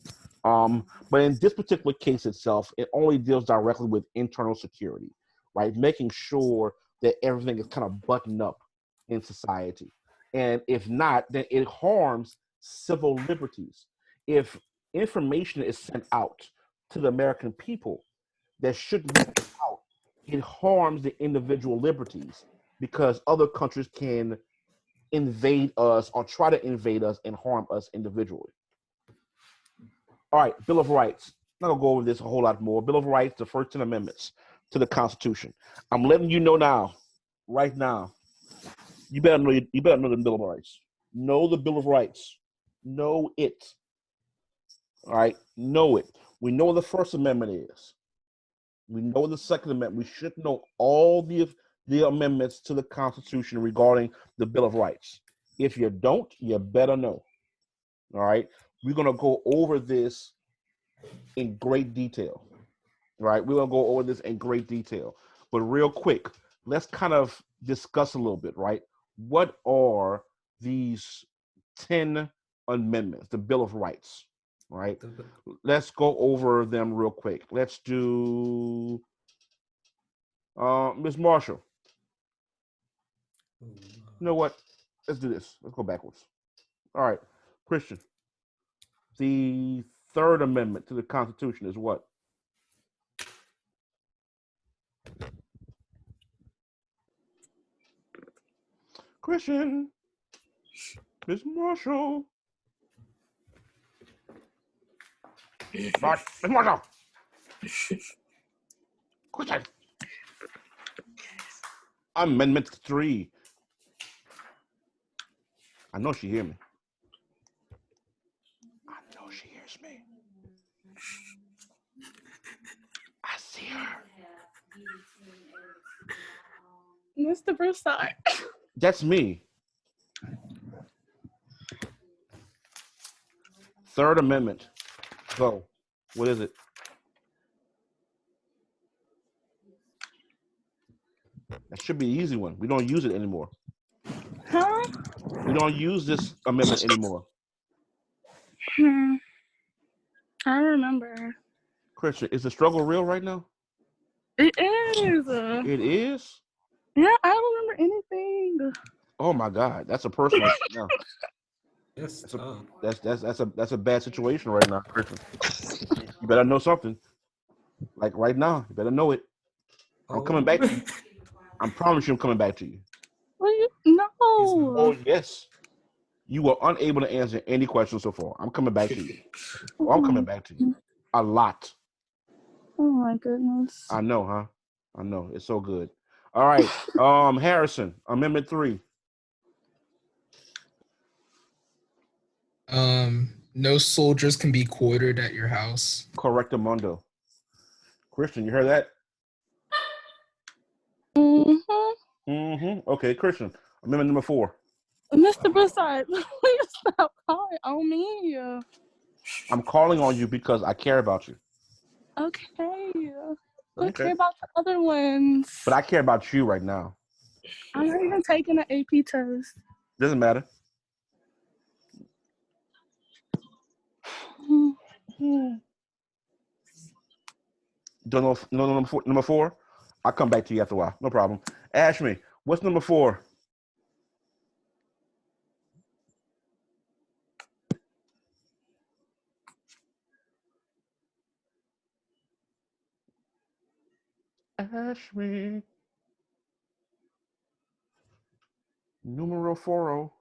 but in this particular case itself, it only deals directly with internal security, right? Making sure that everything is kind of buttoned up in society, and if not, then it harms civil liberties. If information is sent out to the American people that shouldn't be sent out, it harms the individual liberties because other countries can invade us or try to invade us and harm us individually. All right, Bill of Rights. I'm not gonna go over this a whole lot more. Bill of Rights, the first 10 amendments to the Constitution. I'm letting you know now, right now. You better know the Bill of Rights. Know the Bill of Rights. Know it. All right, know it. We know what the First Amendment is. We know the Second Amendment. We should know all the amendments to the Constitution regarding the Bill of Rights. If you don't, you better know. All right, we're gonna go over this in great detail. All right, we're gonna go over this in great detail. But real quick, let's kind of discuss a little bit, right? What are these 10 amendments, the Bill of Rights, right? Let's go over them real quick. Let's do Ms. Marshall. You know what? Let's do this. Let's go backwards. All right, Christian. The Third Amendment to the Constitution is what? Christian. Miss Marshall. Miss Marshall. Christian. Amendment 3. I know she hear me. I know she hears me. I see her. Mr. Broussard. That's me. Third Amendment. Go. What is it? That should be an easy one. We don't use it anymore. Huh? We don't use this amendment anymore. I remember. Christian, is the struggle real right now? It is. It is? Yeah, I don't remember anything. Oh my God, that's a personal no. That's That's a bad situation right now, Christian. You better know something. Like right now, you better know it. I'm coming back to you. I promise you I'm coming back to you. No. Oh yes. You were unable to answer any questions so far. I'm coming back to you. Oh, I'm coming back to you. A lot. Oh my goodness. I know, huh? I know. It's so good. All right. Harrison, Amendment 3. No soldiers can be quartered at your house. Correctamundo. Christian, you heard that? Okay, Christian. Amendment number 4. Mr. Broussard, please stop calling on me. I'm calling on you because I care about you. Okay. But Okay. care about the other ones. But I care about you right now. I'm not even taking an AP test. Doesn't matter. Don't know. No, number 4. I'll come back to you after a while. No problem. Ashmi, what's number 4? Ashmi. Numero 4.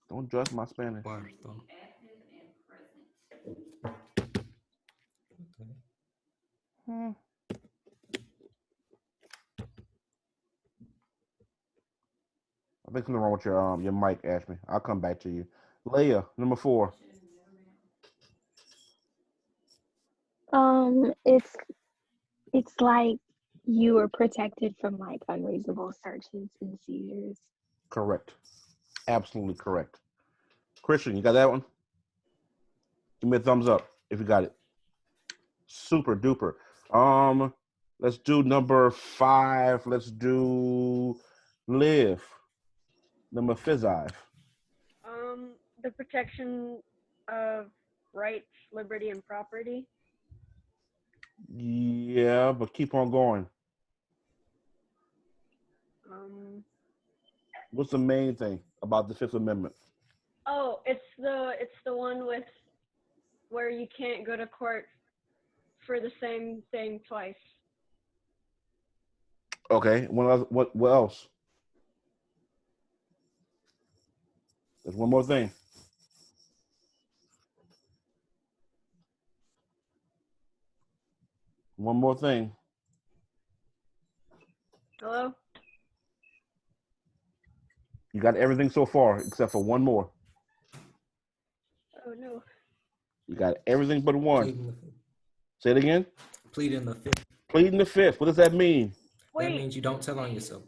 Don't judge my Spanish. Cuarto. Okay. I think something wrong with your mic, Ashmi. I'll come back to you. Leia, number 4. It's like you are protected from like unreasonable searches and seizures. Correct. Absolutely correct. Christian, you got that one? Give me a thumbs up if you got it. Super duper. Let's do number 5. Let's do Live. Number 5. The protection of rights, liberty, and property. Yeah, but keep on going. What's the main thing about the 5th Amendment? Oh, it's the one with where you can't go to court for the same thing twice. Okay. What else? There's one more thing. One more thing. Hello? You got everything so far except for one more. Oh no. You got everything but one. Pleading the fifth. Say it again. Pleading the 5th. Pleading the 5th. What does that mean? Wait. That means you don't tell on yourself.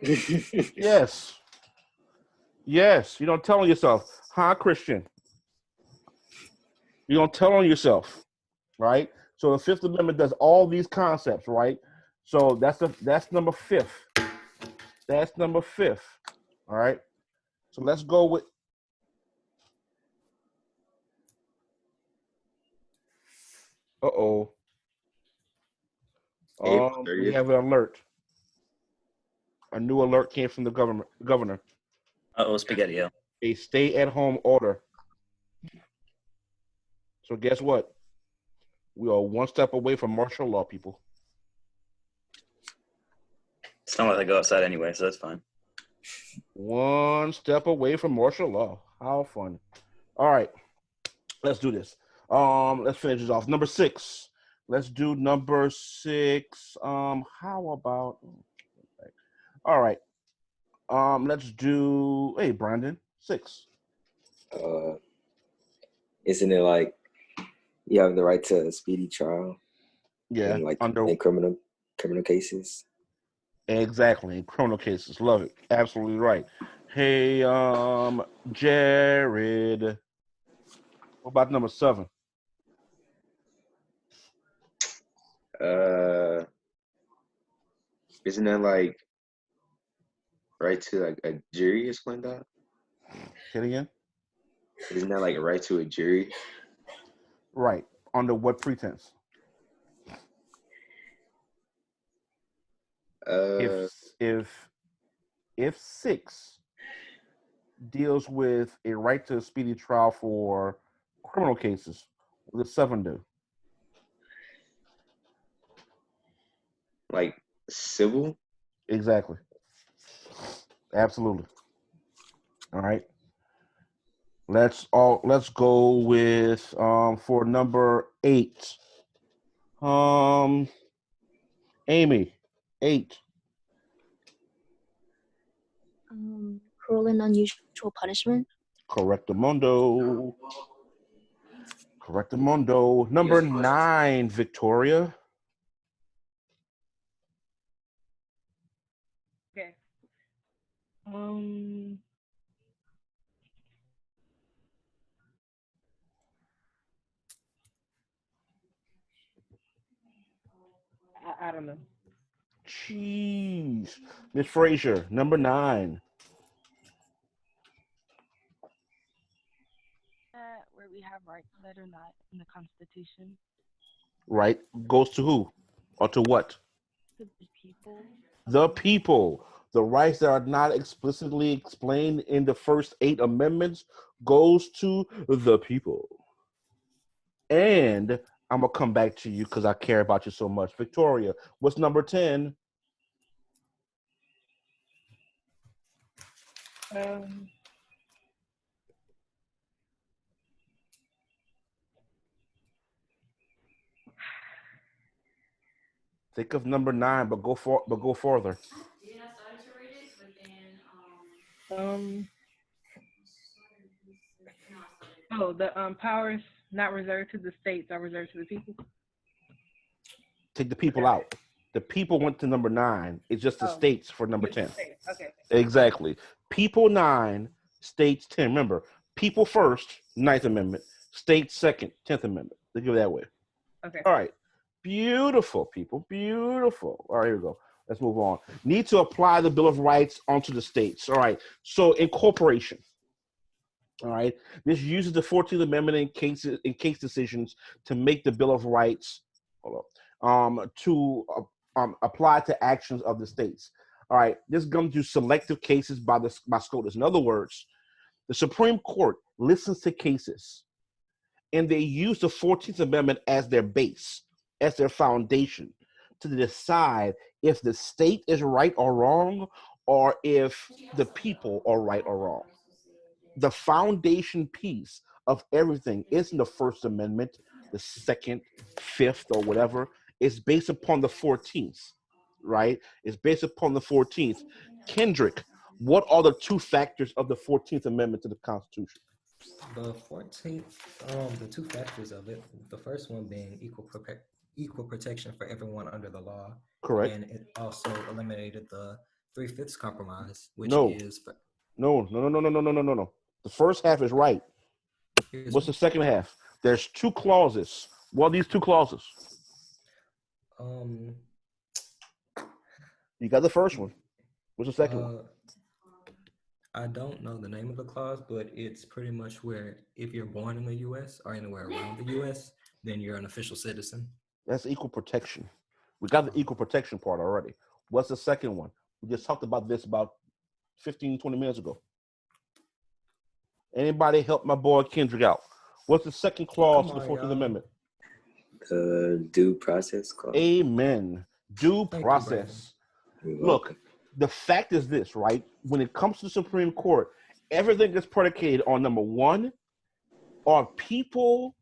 Yes. Yes. You don't tell on yourself. Huh, Christian? You don't tell on yourself, right? So the 5th Amendment does all these concepts, right? So that's number 5th. That's number 5th. All right. So let's go with. Uh-oh. April We 30th. have an alert. A new alert came from the governor. Spaghetti-O. A stay-at-home order. So guess what? We are one step away from martial law, people. It's not like I go outside anyway, so that's fine. One step away from martial law. How fun. All right. Let's do this. Let's finish this off. Number 6. Let's do number 6. How about all right. Let's do Brandon, 6. Isn't it like you have the right to a speedy trial? Yeah. In criminal cases. Exactly. In criminal cases. Love it. Absolutely right. Hey, Jared. What about number 7? Isn't that like right to like a jury or something like that? Say it again. Isn't that like a right to a jury? Right. Under what pretense? If 6 deals with a right to a speedy trial for criminal cases, what does 7 do? Like civil? Exactly. Absolutely. All right. Let's go with for number 8. Amy, 8. Cruel and unusual punishment. Correctamundo. Correctamundo. Number 9, Victoria. Okay. I don't know. Jeez. Miss Frazier, number 9. Where we have rights that are not in the Constitution. Right. Goes to who? Or to what? To the people. The people. The rights that are not explicitly explained in the first 8 amendments goes to the people. And I'm going to come back to you because I care about you so much. Victoria, what's number 10? Think of number 9, but go further. The powers not reserved to the states are reserved to the people. Take the people out. The people went to number 9. It's just the states for number 10. Okay. Exactly. People 9, states 10. Remember, people first, 9th Amendment. States second, 10th Amendment. They go that way. Okay. All right. Beautiful, people. Beautiful. All right, here we go. Let's move on. Need to apply the Bill of Rights onto the states. All right. So incorporation. All right. This uses the 14th Amendment in case decisions to make the Bill of Rights to apply to actions of the states. All right. This comes to selective cases by SCOTUS. In other words, the Supreme Court listens to cases and they use the 14th Amendment as their base, as their foundation to decide if the state is right or wrong, or if the people are right or wrong. The foundation piece of everything isn't the First Amendment, the Second, Fifth, or whatever. It's based upon the 14th, right? It's based upon the 14th. Kendrick, what are the 2 factors of the 14th Amendment to the Constitution? The 14th, the 2 factors of it, the first one being equal protection for everyone under the law. Correct. And it also eliminated the 3/5 compromise, which No. is... No. The first half is right. What's the second half? There's 2 clauses. What are these 2 clauses? You got the first one. What's the second one? I don't know the name of the clause, but it's pretty much where if you're born in the U.S. or anywhere around the U.S., then you're an official citizen. That's equal protection. We got the equal protection part already. What's the second one? We just talked about this about 15, 20 minutes ago. Anybody help my boy Kendrick out? What's the second clause to the 14th Amendment? The due process clause. Amen. Due process. Look, the fact is this, right? When it comes to the Supreme Court, everything is predicated on number 1, are people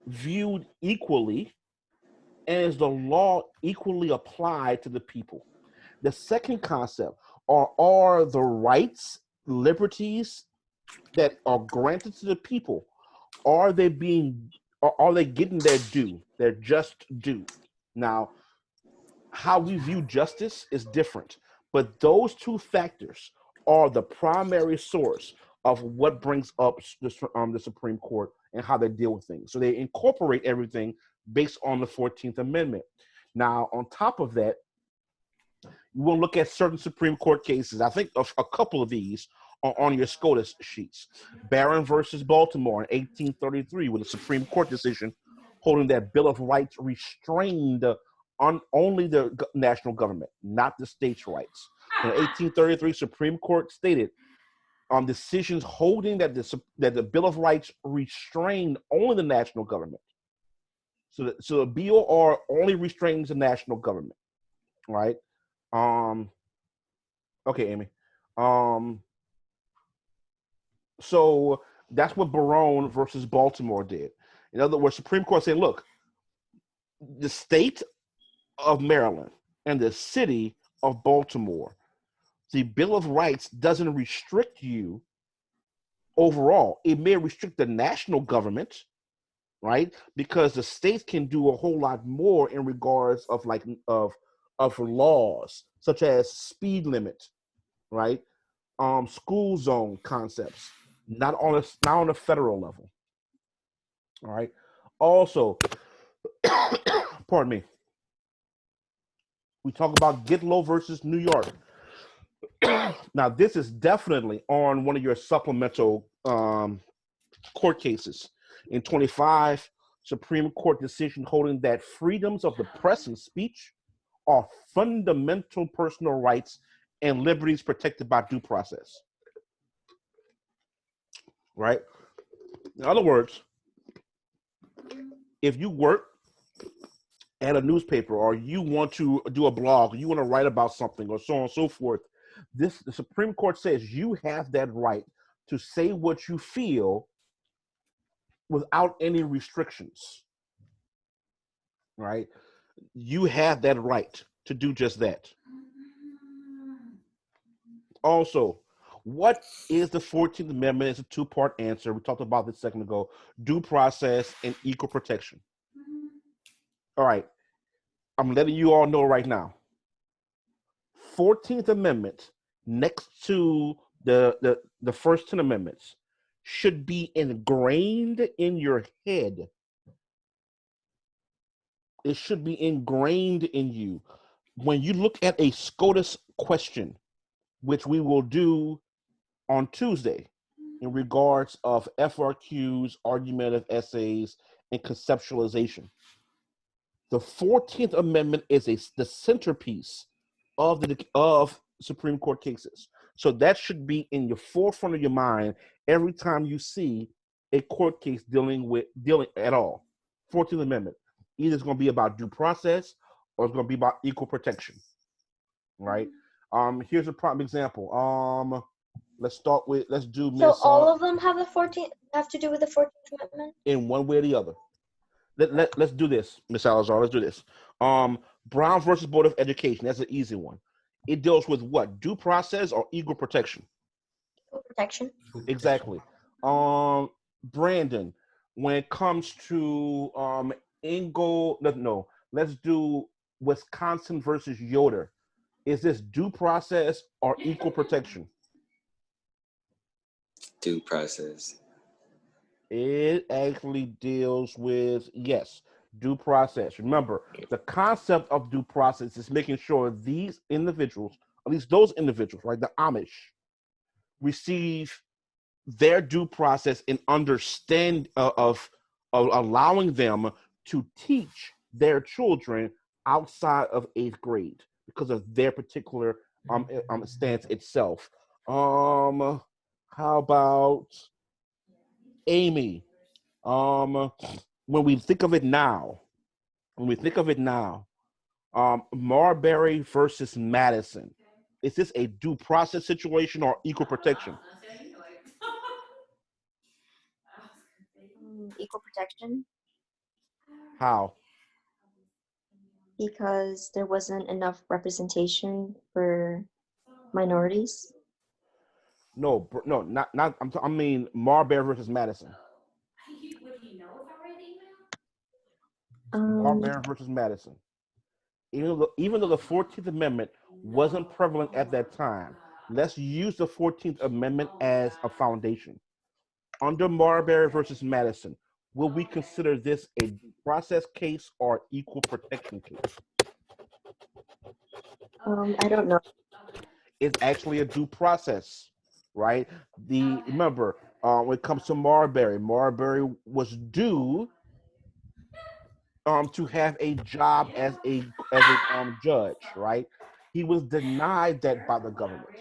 viewed equally, and is the law equally applied to the people? The second concept are the rights, liberties that are granted to the people, are they getting their due, their just due? Now, how we view justice is different, but those 2 factors are the primary source of what brings up the Supreme Court and how they deal with things. So they incorporate everything based on the 14th Amendment. Now, on top of that, we will look at certain Supreme Court cases. I think a couple of these are on your SCOTUS sheets. Barron versus Baltimore in 1833 with a Supreme Court decision holding that Bill of Rights restrained on only the national government, not the states' rights. In 1833, Supreme Court stated on decisions holding that the Bill of Rights restrained only the national government. So the BOR only restrains the national government, right? Okay, Amy. So that's what Barron versus Baltimore did. In other words, Supreme Court said, look, the state of Maryland and the city of Baltimore. The Bill of Rights doesn't restrict you overall. It may restrict the national government, right? Because the states can do a whole lot more in regards of of laws, such as speed limit, right? School zone concepts, not on a federal level. All right. Also, pardon me. We talk about Gitlow versus New York. Now, this is definitely on one of your supplemental court cases. In 25, Supreme Court decision holding that freedoms of the press and speech are fundamental personal rights and liberties protected by due process. Right? In other words, if you work at a newspaper or you want to do a blog, or you want to write about something or so on and so forth, the Supreme Court says you have that right to say what you feel without any restrictions. Right? You have that right to do just that. Also, what is the 14th Amendment? It's a two-part answer. We talked about this a second ago. Due process and equal protection. All right. I'm letting you all know right now. 14th Amendment, next to the first 10 amendments, should be ingrained in your head. It should be ingrained in you. When you look at a SCOTUS question, which we will do on Tuesday in regards of FRQs, argumentative essays, and conceptualization. The 14th Amendment is the centerpiece of Supreme Court cases. So that should be in your forefront of your mind every time you see a court case dealing at all. 14th Amendment. Either it's going to be about due process or it's going to be about equal protection. Right? Here's a prime example. Let's do Miss. So all of them have to do with the 14th Amendment? In one way or the other. Let's do this, Miss Salazar. Let's do this. Brown versus Board of Education. That's an easy one. It deals with what? Due process or equal protection? Equal protection. Exactly. Brandon, when it comes to let's do Wisconsin versus Yoder. Is this due process or equal protection? Due process. It actually deals with, yes, due process. Remember, the concept of due process is making sure these individuals, at least those individuals, right, the Amish, receive their due process and understand of allowing them to teach their children outside of 8th grade because of their particular stance itself. How about Amy? When we think of it now, Marbury versus Madison, is this a due process situation or equal protection? Equal protection. How? Because there wasn't enough representation for minorities. No, not. I mean Marbury versus Madison. Marbury versus Madison. Even though the 14th Amendment wasn't prevalent at that time, let's use the 14th Amendment as a foundation. Under Marbury versus Madison, will we consider this a due process case or equal protection case? I don't know. It's actually a due process, right? Remember, when it comes to Marbury was due to have a job as a judge, right? He was denied that by the government.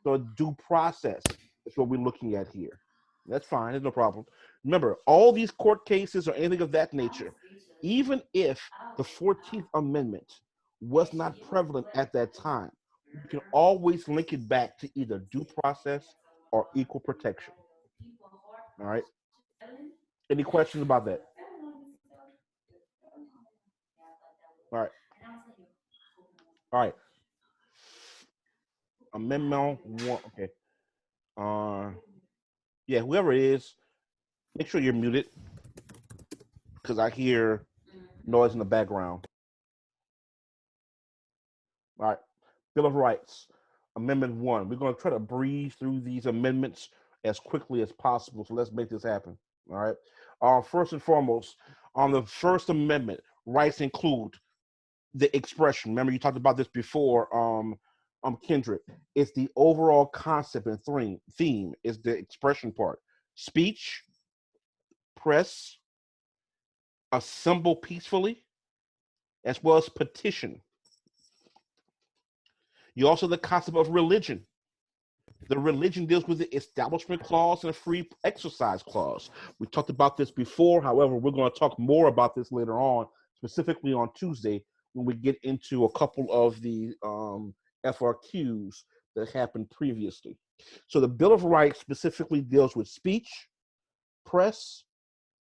So due process is what we're looking at here. That's fine, there's no problem. Remember, all these court cases or anything of that nature, even if the 14th Amendment was not prevalent at that time, you can always link it back to either due process or equal protection. All right? Any questions about that? All right. All right. Amendment 1. Okay. Yeah, whoever it is, make sure you're muted because I hear noise in the background. All right. Bill of Rights, Amendment 1. We're going to try to breeze through these amendments as quickly as possible. So let's make this happen. All right. First and foremost, on the First Amendment, rights include the expression. Remember, you talked about this before, Kendrick. It's the overall concept and theme is the expression part. Speech, press, assemble peacefully, as well as petition. You also the concept of religion. The religion deals with the Establishment Clause and the Free Exercise Clause. We talked about this before. However, we're going to talk more about this later on, specifically on Tuesday, when we get into a couple of the FRQs that happened previously. So the Bill of Rights specifically deals with speech, press,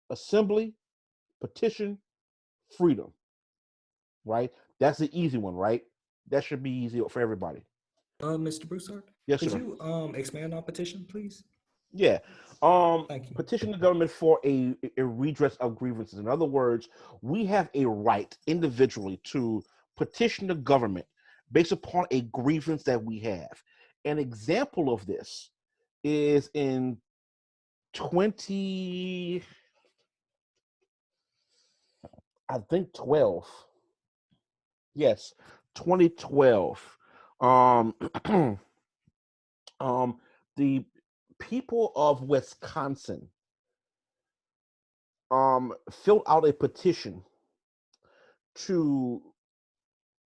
assembly, petition, freedom, right? That's the easy one, right? That should be easy for everybody. Mr. Broussard? Yes, Could sir. you expand on petition, please? Yeah. Thank you. Petition the government for a redress of grievances. In other words, we have a right individually to petition the government based upon a grievance that we have. An example of this is in 12. Yes, 2012. The people of Wisconsin filled out a petition to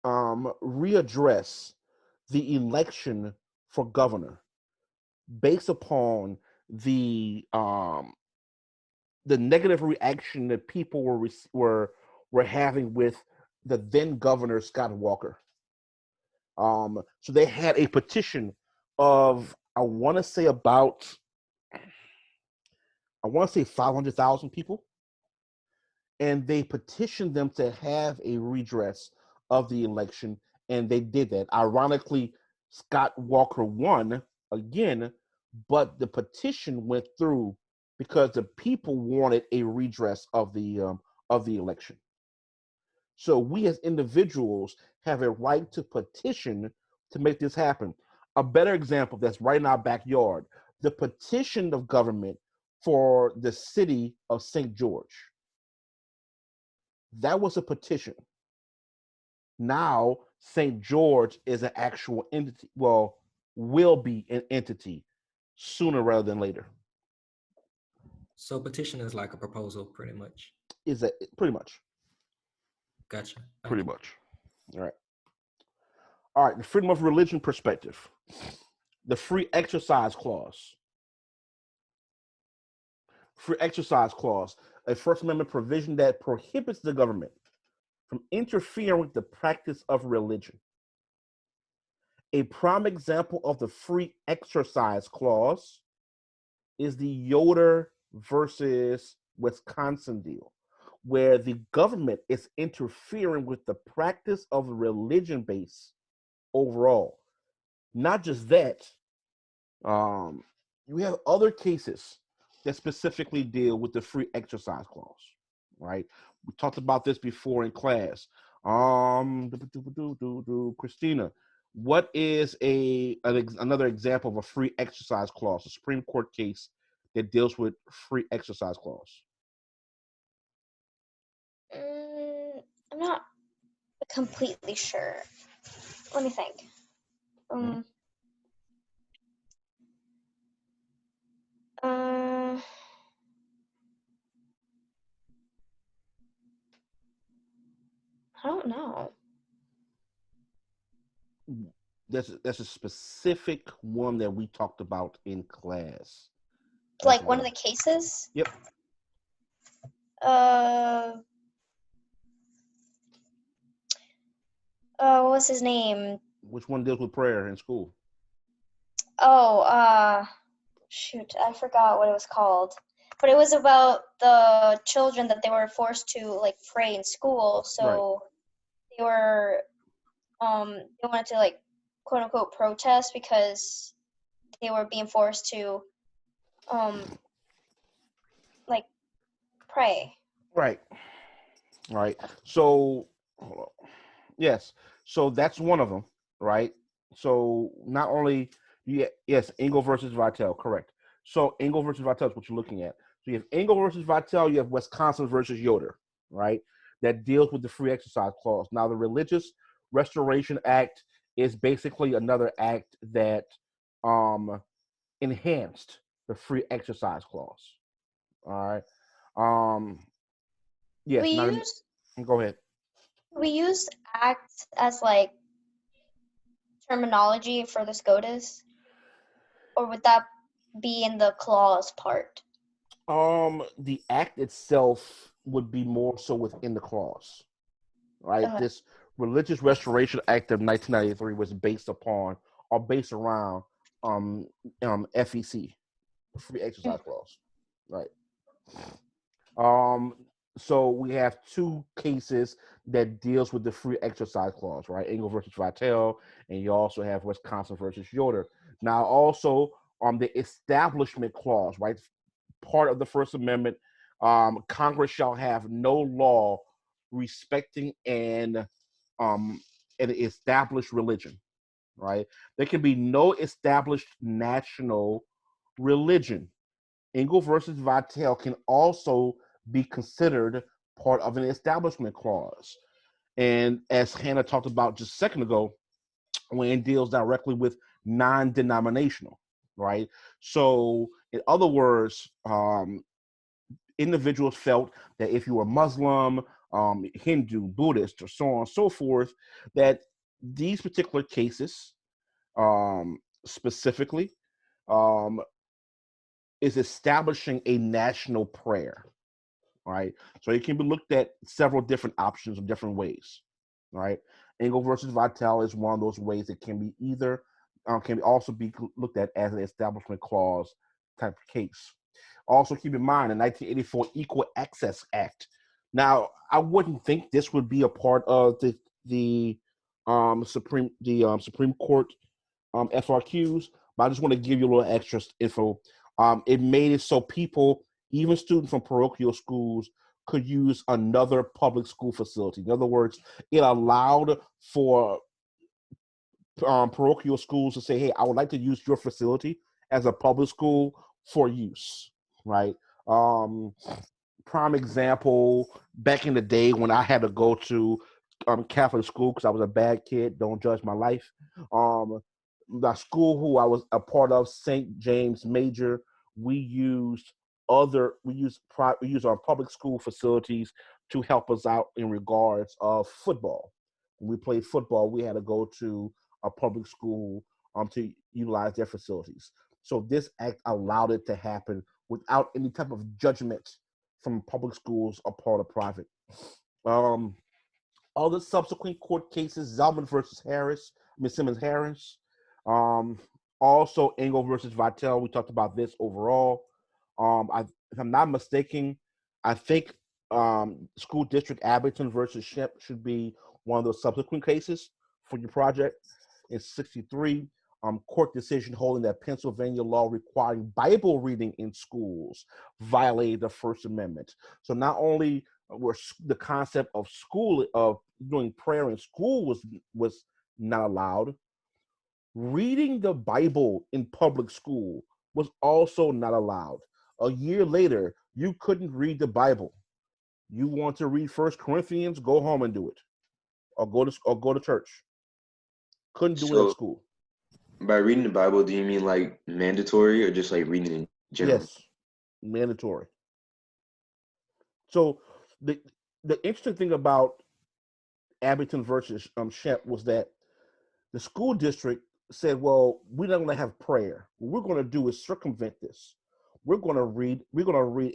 readdress the election for governor based upon the negative reaction that people were having with the then governor Scott Walker. So they had a petition of I want to say 500,000 people, and they petitioned them to have a redress of the election, and they did that. Ironically, Scott Walker won again, but the petition went through because the people wanted a redress of the election. So we as individuals have a right to petition to make this happen. A better example that's right in our backyard, the petition of government for the city of St. George. That was a petition. Now St. George is an actual entity. Well, will be an entity sooner rather than later. So petition is like a proposal, pretty much. Is that pretty much? Gotcha. Pretty much. All right. All right. The freedom of religion perspective. The Free Exercise Clause. Free Exercise Clause, a First Amendment provision that prohibits the government from interfering with the practice of religion. A prime example of the Free Exercise Clause is the Yoder versus Wisconsin deal, where the government is interfering with the practice of religion base overall. Not just that, you have other cases that specifically deal with the Free Exercise Clause, right? We talked about this before in class. Christina, what is another example of a Free Exercise Clause, a Supreme Court case that deals with Free Exercise Clause? I'm not completely sure. Let me think. I don't know. That's a specific one that we talked about in class. Like one of the cases? Yep. What was his name? Which one deals with prayer in school? Oh, shoot, I forgot what it was called. But it was about the children that they were forced to like pray in school. So they were they wanted to like quote unquote protest because they were being forced to like pray. Right. Right. So, hold on. Yes. So that's one of them, right? So not only yes, Engel versus Vitale, correct. So Engel versus Vitale is what you're looking at. So you have Engel versus Vitale, you have Wisconsin versus Yoder, right? That deals with the free exercise clause. Now the Religious Restoration Act is basically another act that enhanced the free exercise clause. All right. Yes. We Now, use go ahead. we use act as like terminology for the SCOTUS, or would that be in the clause part? The act itself would be more so within the clause, right? Okay. This Religious Restoration Act of 1993 was based upon or based around FEC, Free Exercise Clause, right? So we have two cases that deals with the free exercise clause, right? Engel versus Vitale, and you also have Wisconsin versus Yoder. Now, also the establishment clause, right? Part of the First Amendment, Congress shall have no law respecting an established religion, right? There can be no established national religion. Engel versus Vitale can also be considered part of an establishment clause. And as Hannah talked about just a second ago, when it deals directly with non-denominational, right? So, in other words, individuals felt that if you were Muslim, Hindu, Buddhist, or so on and so forth, that these particular cases specifically is establishing a national prayer, right? So it can be looked at several different options of different ways, right? Engel versus Vitale is one of those ways that can be either, can also be looked at as an establishment clause type of case. Also keep in mind the 1984 Equal Access Act. Now, I wouldn't think this would be a part of the Supreme Court FRQs, but I just want to give you a little extra info. It made it so people, even students from parochial schools, could use another public school facility. In other words, it allowed for parochial schools to say, hey, I would like to use your facility as a public school for use, right? Prime example, back in the day when I had to go to Catholic school because I was a bad kid, don't judge my life. The school who I was a part of, St. James Major, we used our public school facilities to help us out in regards of football. When we played football, we had to go to a public school to utilize their facilities. So this act allowed it to happen without any type of judgment from public schools or part of private. Other subsequent court cases, Zelman versus Simmons Harris. Also Engel versus Vitale. We talked about this overall. If I'm not mistaken, I think School District Abington versus Shep should be one of those subsequent cases for your project. In 1963, court decision holding that Pennsylvania law requiring Bible reading in schools violated the First Amendment. So not only were the concept of doing prayer in school was not allowed, reading the Bible in public school was also not allowed. A year later, you couldn't read the Bible. You want to read 1 Corinthians, go home and do it, or go to church. Couldn't do it at school. By reading the Bible, do you mean like mandatory or just like reading in general? Yes, mandatory. So the interesting thing about Abington versus Shep was that the school district said, well, we're not going to have prayer. What we're going to do is circumvent this. We're going to read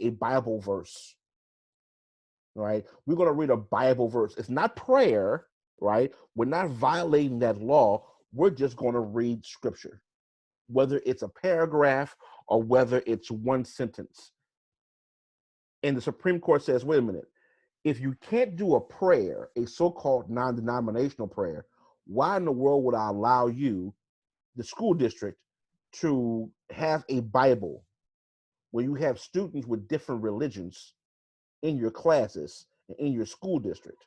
a Bible verse, right? We're going to read a Bible verse. It's not prayer, right? We're not violating that law. We're just going to read scripture, whether it's a paragraph or whether it's one sentence. And the Supreme Court says, wait a minute, if you can't do a prayer, a so-called non-denominational prayer, why in the world would I allow you, the school district, to have a Bible where you have students with different religions in your classes and in your school district?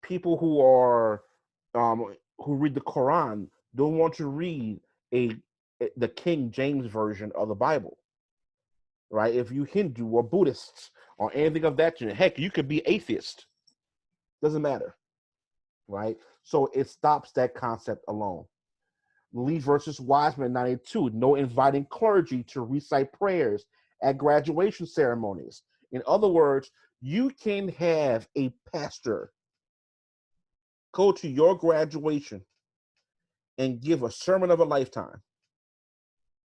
People who are who read the Quran don't want to read the King James version of the Bible, right? If you Hindu or Buddhists or anything of that nature, heck, you could be atheist. Doesn't matter, right? So it stops that concept alone. Lee versus Wiseman 92, no inviting clergy to recite prayers at graduation ceremonies. In other words, you can have a pastor go to your graduation and give a sermon of a lifetime.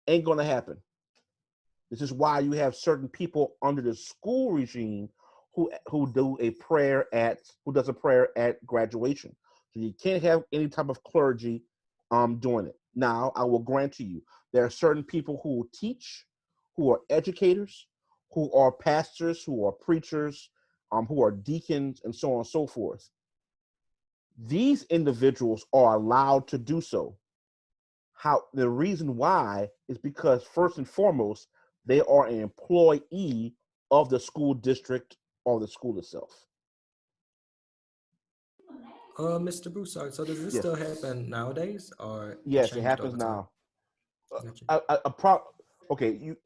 Ain't gonna happen. This is why you have certain people under the school regime who does a prayer at graduation. So you can't have any type of clergy doing it. Now, I will grant to you, there are certain people who will teach, who are educators, who are pastors, who are preachers, who are deacons, and so on and so forth. These individuals are allowed to do so. The reason why is because, first and foremost, they are an employee of the school district or the school itself. Mr. Broussard, so does this Yes. still happen nowadays, or Yes, it changed happens over time? now. Okay,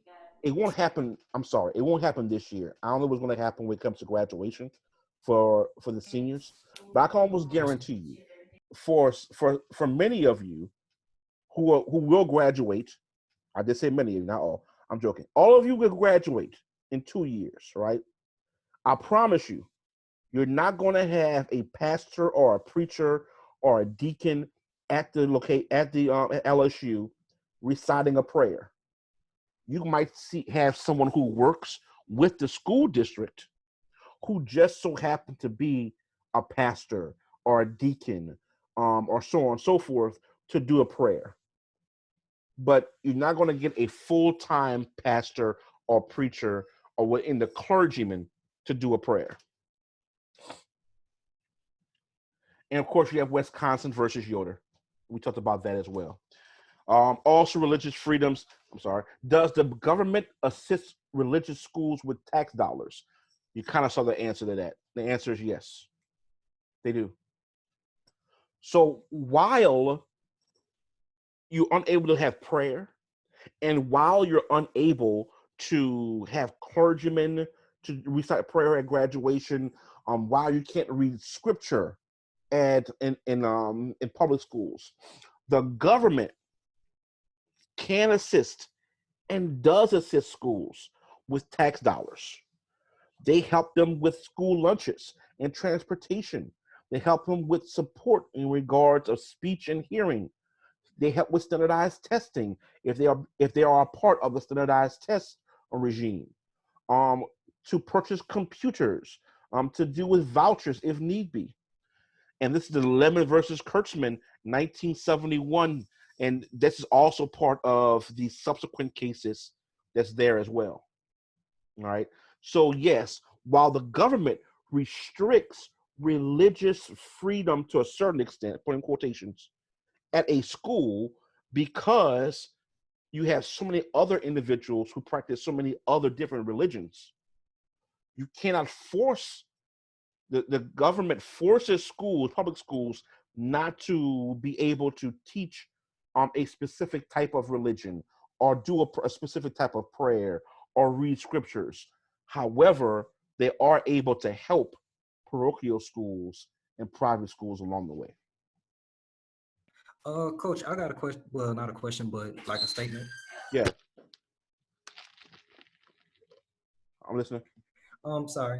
it won't happen. I'm sorry, it won't happen this year. I don't know what's going to happen when it comes to graduation for the seniors, but I can almost guarantee you, for many of you who will graduate, I did say many of you, not all. I'm joking. All of you will graduate in 2 years, right? I promise you, you're not going to have a pastor or a preacher or a deacon at the LSU reciting a prayer. You might have someone who works with the school district who just so happened to be a pastor or a deacon, or so on and so forth, to do a prayer. But you're not going to get a full-time pastor or preacher or within the clergyman to do a prayer. And of course, you have Wisconsin versus Yoder. We talked about that as well. Also, religious freedoms. I'm sorry. Does the government assist religious schools with tax dollars? You kind of saw the answer to that. The answer is yes, they do. So while you're unable to have prayer, and while you're unable to have clergymen to recite prayer at graduation, while you can't read scripture in public schools, the government can assist and does assist schools with tax dollars. They help them with school lunches and transportation. They help them with support in regards of speech and hearing. They help with standardized testing if they are a part of the standardized test regime. To purchase computers, to do with vouchers if need be. And this is the Lemon versus Kurtzman, 1971. And this is also part of the subsequent cases that's there as well. All right. So yes, while the government restricts religious freedom to a certain extent, put in quotations, at a school, because you have so many other individuals who practice so many other different religions, you cannot force, the government forces schools, public schools, not to be able to teach a specific type of religion or do a specific type of prayer or read scriptures. However, they are able to help parochial schools and private schools along the way. Coach, I got a question. Well, not a question, but like a statement. Yeah. I'm listening. Sorry.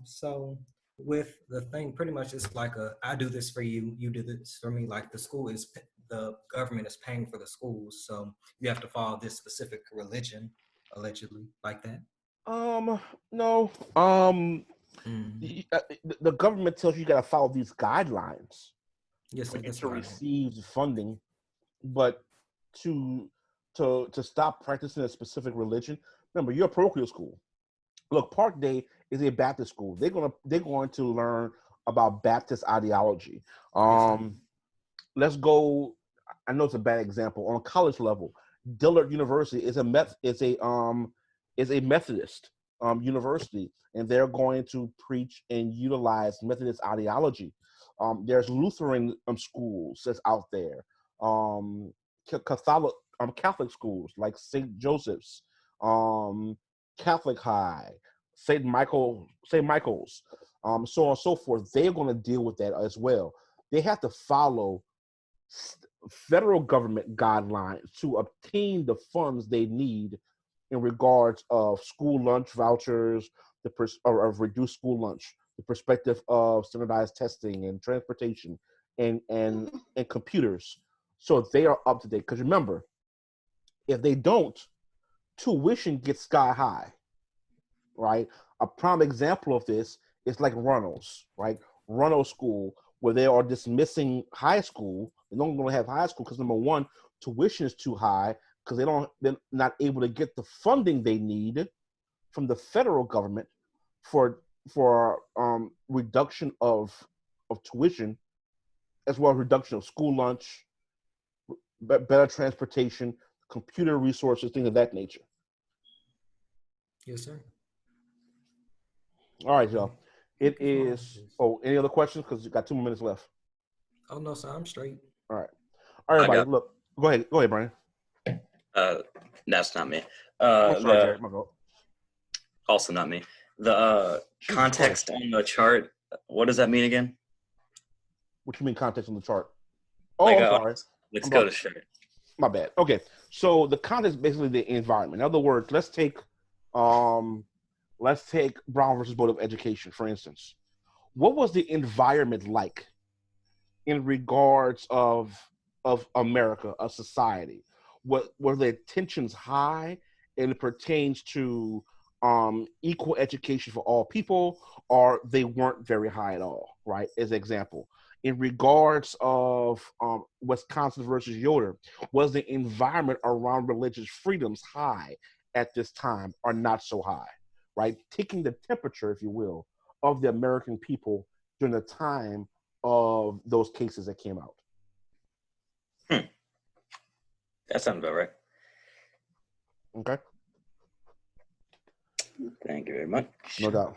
So with the thing, pretty much it's like I do this for you, you do this for me. Like the government is paying for the schools, so you have to follow this specific religion, allegedly, like that. No. The government tells you got to follow these guidelines. Yes, for you that's to right. receive funding, but to stop practicing a specific religion. Remember, you're a parochial school. Look, Park Day is a Baptist school. They're going to learn about Baptist ideology. Yes, Let's go. I know it's a bad example. On a college level, Dillard University is a Methodist university, and they're going to preach and utilize Methodist ideology. There's Lutheran schools that's out there. Catholic schools like St. Joseph's, Catholic High, St. Michael's, so on and so forth. They're going to deal with that as well. They have to follow federal government guidelines to obtain the funds they need in regards of school lunch vouchers, or of reduced school lunch, the perspective of standardized testing and transportation and computers, so they are up to date. Because remember, if they don't, tuition gets sky high, right? A prime example of this is like Runnels, right? Runnels School, where they are dismissing high school. They're not going to have high school because, number one, tuition is too high because they're not able to get the funding they need from the federal government for reduction of tuition, as well as reduction of school lunch, better transportation, computer resources, things of that nature. yes, sir. All right, y'all. It is. Oh, any other questions? Because you got 2 more minutes left. Oh no, sir, I'm straight. All right, everybody. Look, go ahead, Brian. That's not me. I'm sorry, Jared. My fault. Also not me. The context on the chart. What does that mean again? What you mean context on the chart? Oh, Like, I'm sorry. Let's go to chart. My bad. Okay, so the context is basically the environment. In other words, let's take Brown versus Board of Education, for instance. What was the environment like in regards of America, of society? What were the tensions high, and it pertains to equal education for all people, or they weren't very high at all, right? As an example, in regards of Wisconsin versus Yoder, was the environment around religious freedoms high at this time or not so high, right? Taking the temperature, if you will, of the American people during the time of those cases that came out. That sounds about right. Okay. Thank you very much. No doubt.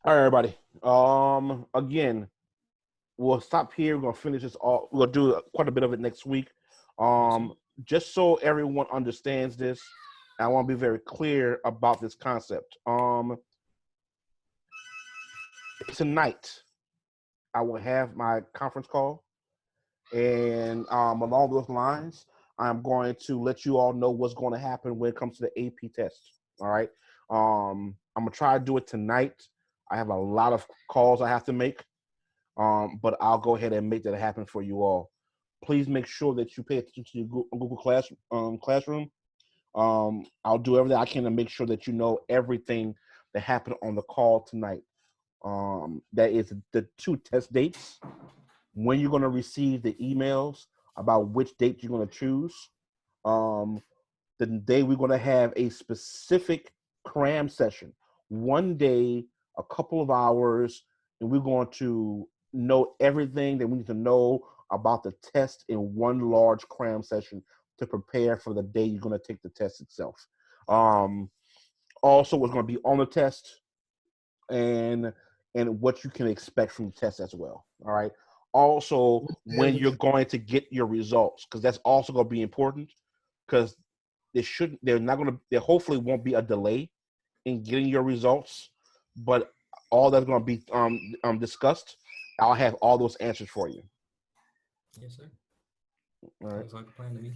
All right, everybody. Again, we'll stop here. We're gonna finish this all. We'll do quite a bit of it next week. Just so everyone understands this, I want to be very clear about this concept. Tonight, I will have my conference call, and along those lines, I'm going to let you all know what's going to happen when it comes to the AP test. All right. I'm gonna try to do it tonight. I have a lot of calls I have to make, but I'll go ahead and make that happen for you all. Please make sure that you pay attention to your Google Classroom. I'll do everything I can to make sure that you know everything that happened on the call tonight. That is the 2 test dates, when you're going to receive the emails about which date you're going to choose, the day we're going to have a specific cram session, 1 day, a couple of hours, and we're going to know everything that we need to know about the test in one large cram session to prepare for the day you're going to take the test itself. Also, what's going to be on the test and what you can expect from the test as well. All right. Also, when you're going to get your results, because that's also going to be important, because there hopefully won't be a delay in getting your results, but all that's going to be discussed, I'll have all those answers for you. Yes, sir. All right. Sounds like a plan to me.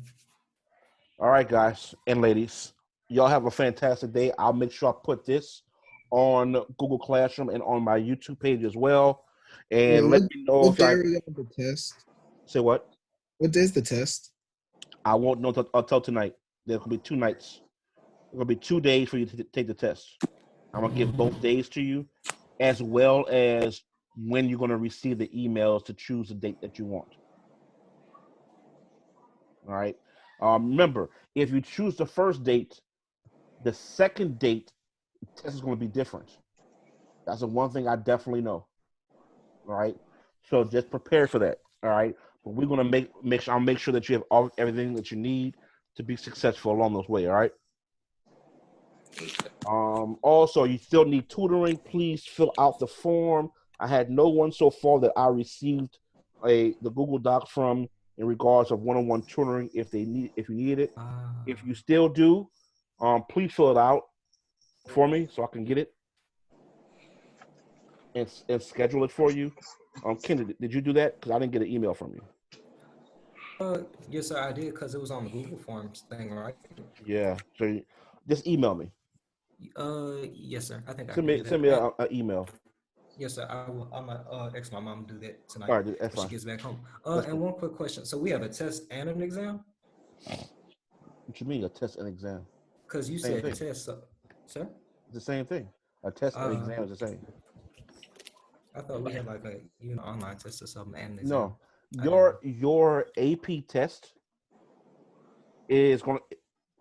All right, guys and ladies, y'all have a fantastic day. I'll make sure I put this on Google Classroom and on my YouTube page as well. And let me know what day are we going to test? Say what? What day is the test? I won't know until tonight. There will be 2 nights. There will be 2 days for you to take the test. I'm going to give both days to you, as well as when you're going to receive the emails to choose the date that you want. All right. Remember, if you choose the first date, the second date, the test is going to be different. That's the one thing I definitely know. All right. So just prepare for that. All right. But we're gonna make sure that you have everything that you need to be successful along those way. All right. Also, you still need tutoring. Please fill out the form. I had no one so far that I received the Google Doc from in regards of one-on-one tutoring if you need it. If you still do, please fill it out for me so I can get it and schedule it for you. Kendra, did you do that? Because I didn't get an email from you. Yes, sir, I did because it was on the Google Forms thing, right? Yeah. So just email me. Yes, sir. I think I Send can me do send that. me an email. Yes, sir. I will. I'm gonna ask my mom to do that tonight All right, that's when she fine. gets back home. That's And cool. one quick question. So we have a test and an exam? What you mean a test and exam? Because you Same said thing. test, sir. It's the same thing. A test and exam is the same. I thought we had like a online test or something and an exam. No, your AP test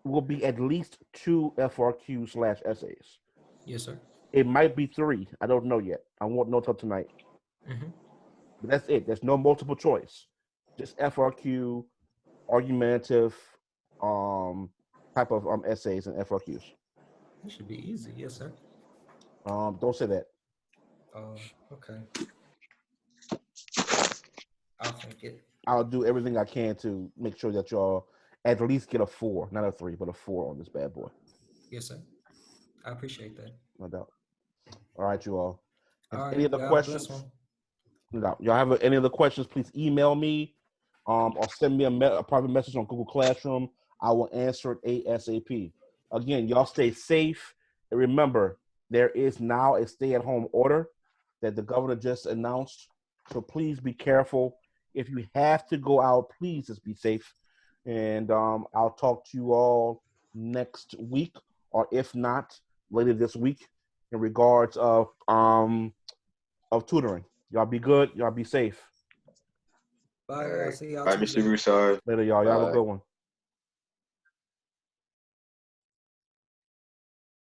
will be at least 2 FRQ/essays. Yes, sir. It might be 3. I don't know yet. I won't know till tonight. Mm-hmm. But that's it. There's no multiple choice. Just FRQ, argumentative, type of essays and FRQs. It should be easy. Yes, sir. Don't say that. Okay. I'll think it. I'll do everything I can to make sure that y'all at least get a 4, not a 3, but a 4 on this bad boy. Yes, sir. I appreciate that. No doubt. All right, you all. All right, Any other y'all have a blessed questions? one. No, y'all have any other questions? Please email me, or send me a private message on Google Classroom. I will answer it ASAP. Again, y'all stay safe. And remember, there is now a stay-at-home order that the governor just announced. So please be careful. If you have to go out, please just be safe. And I'll talk to you all next week, or if not, later this week, in regards of tutoring. Y'all be good. Y'all be safe. Bye, y'all. See y'all Bye, Tuesday. Mr. Broussard. Later, y'all. Y'all have a Bye. good one.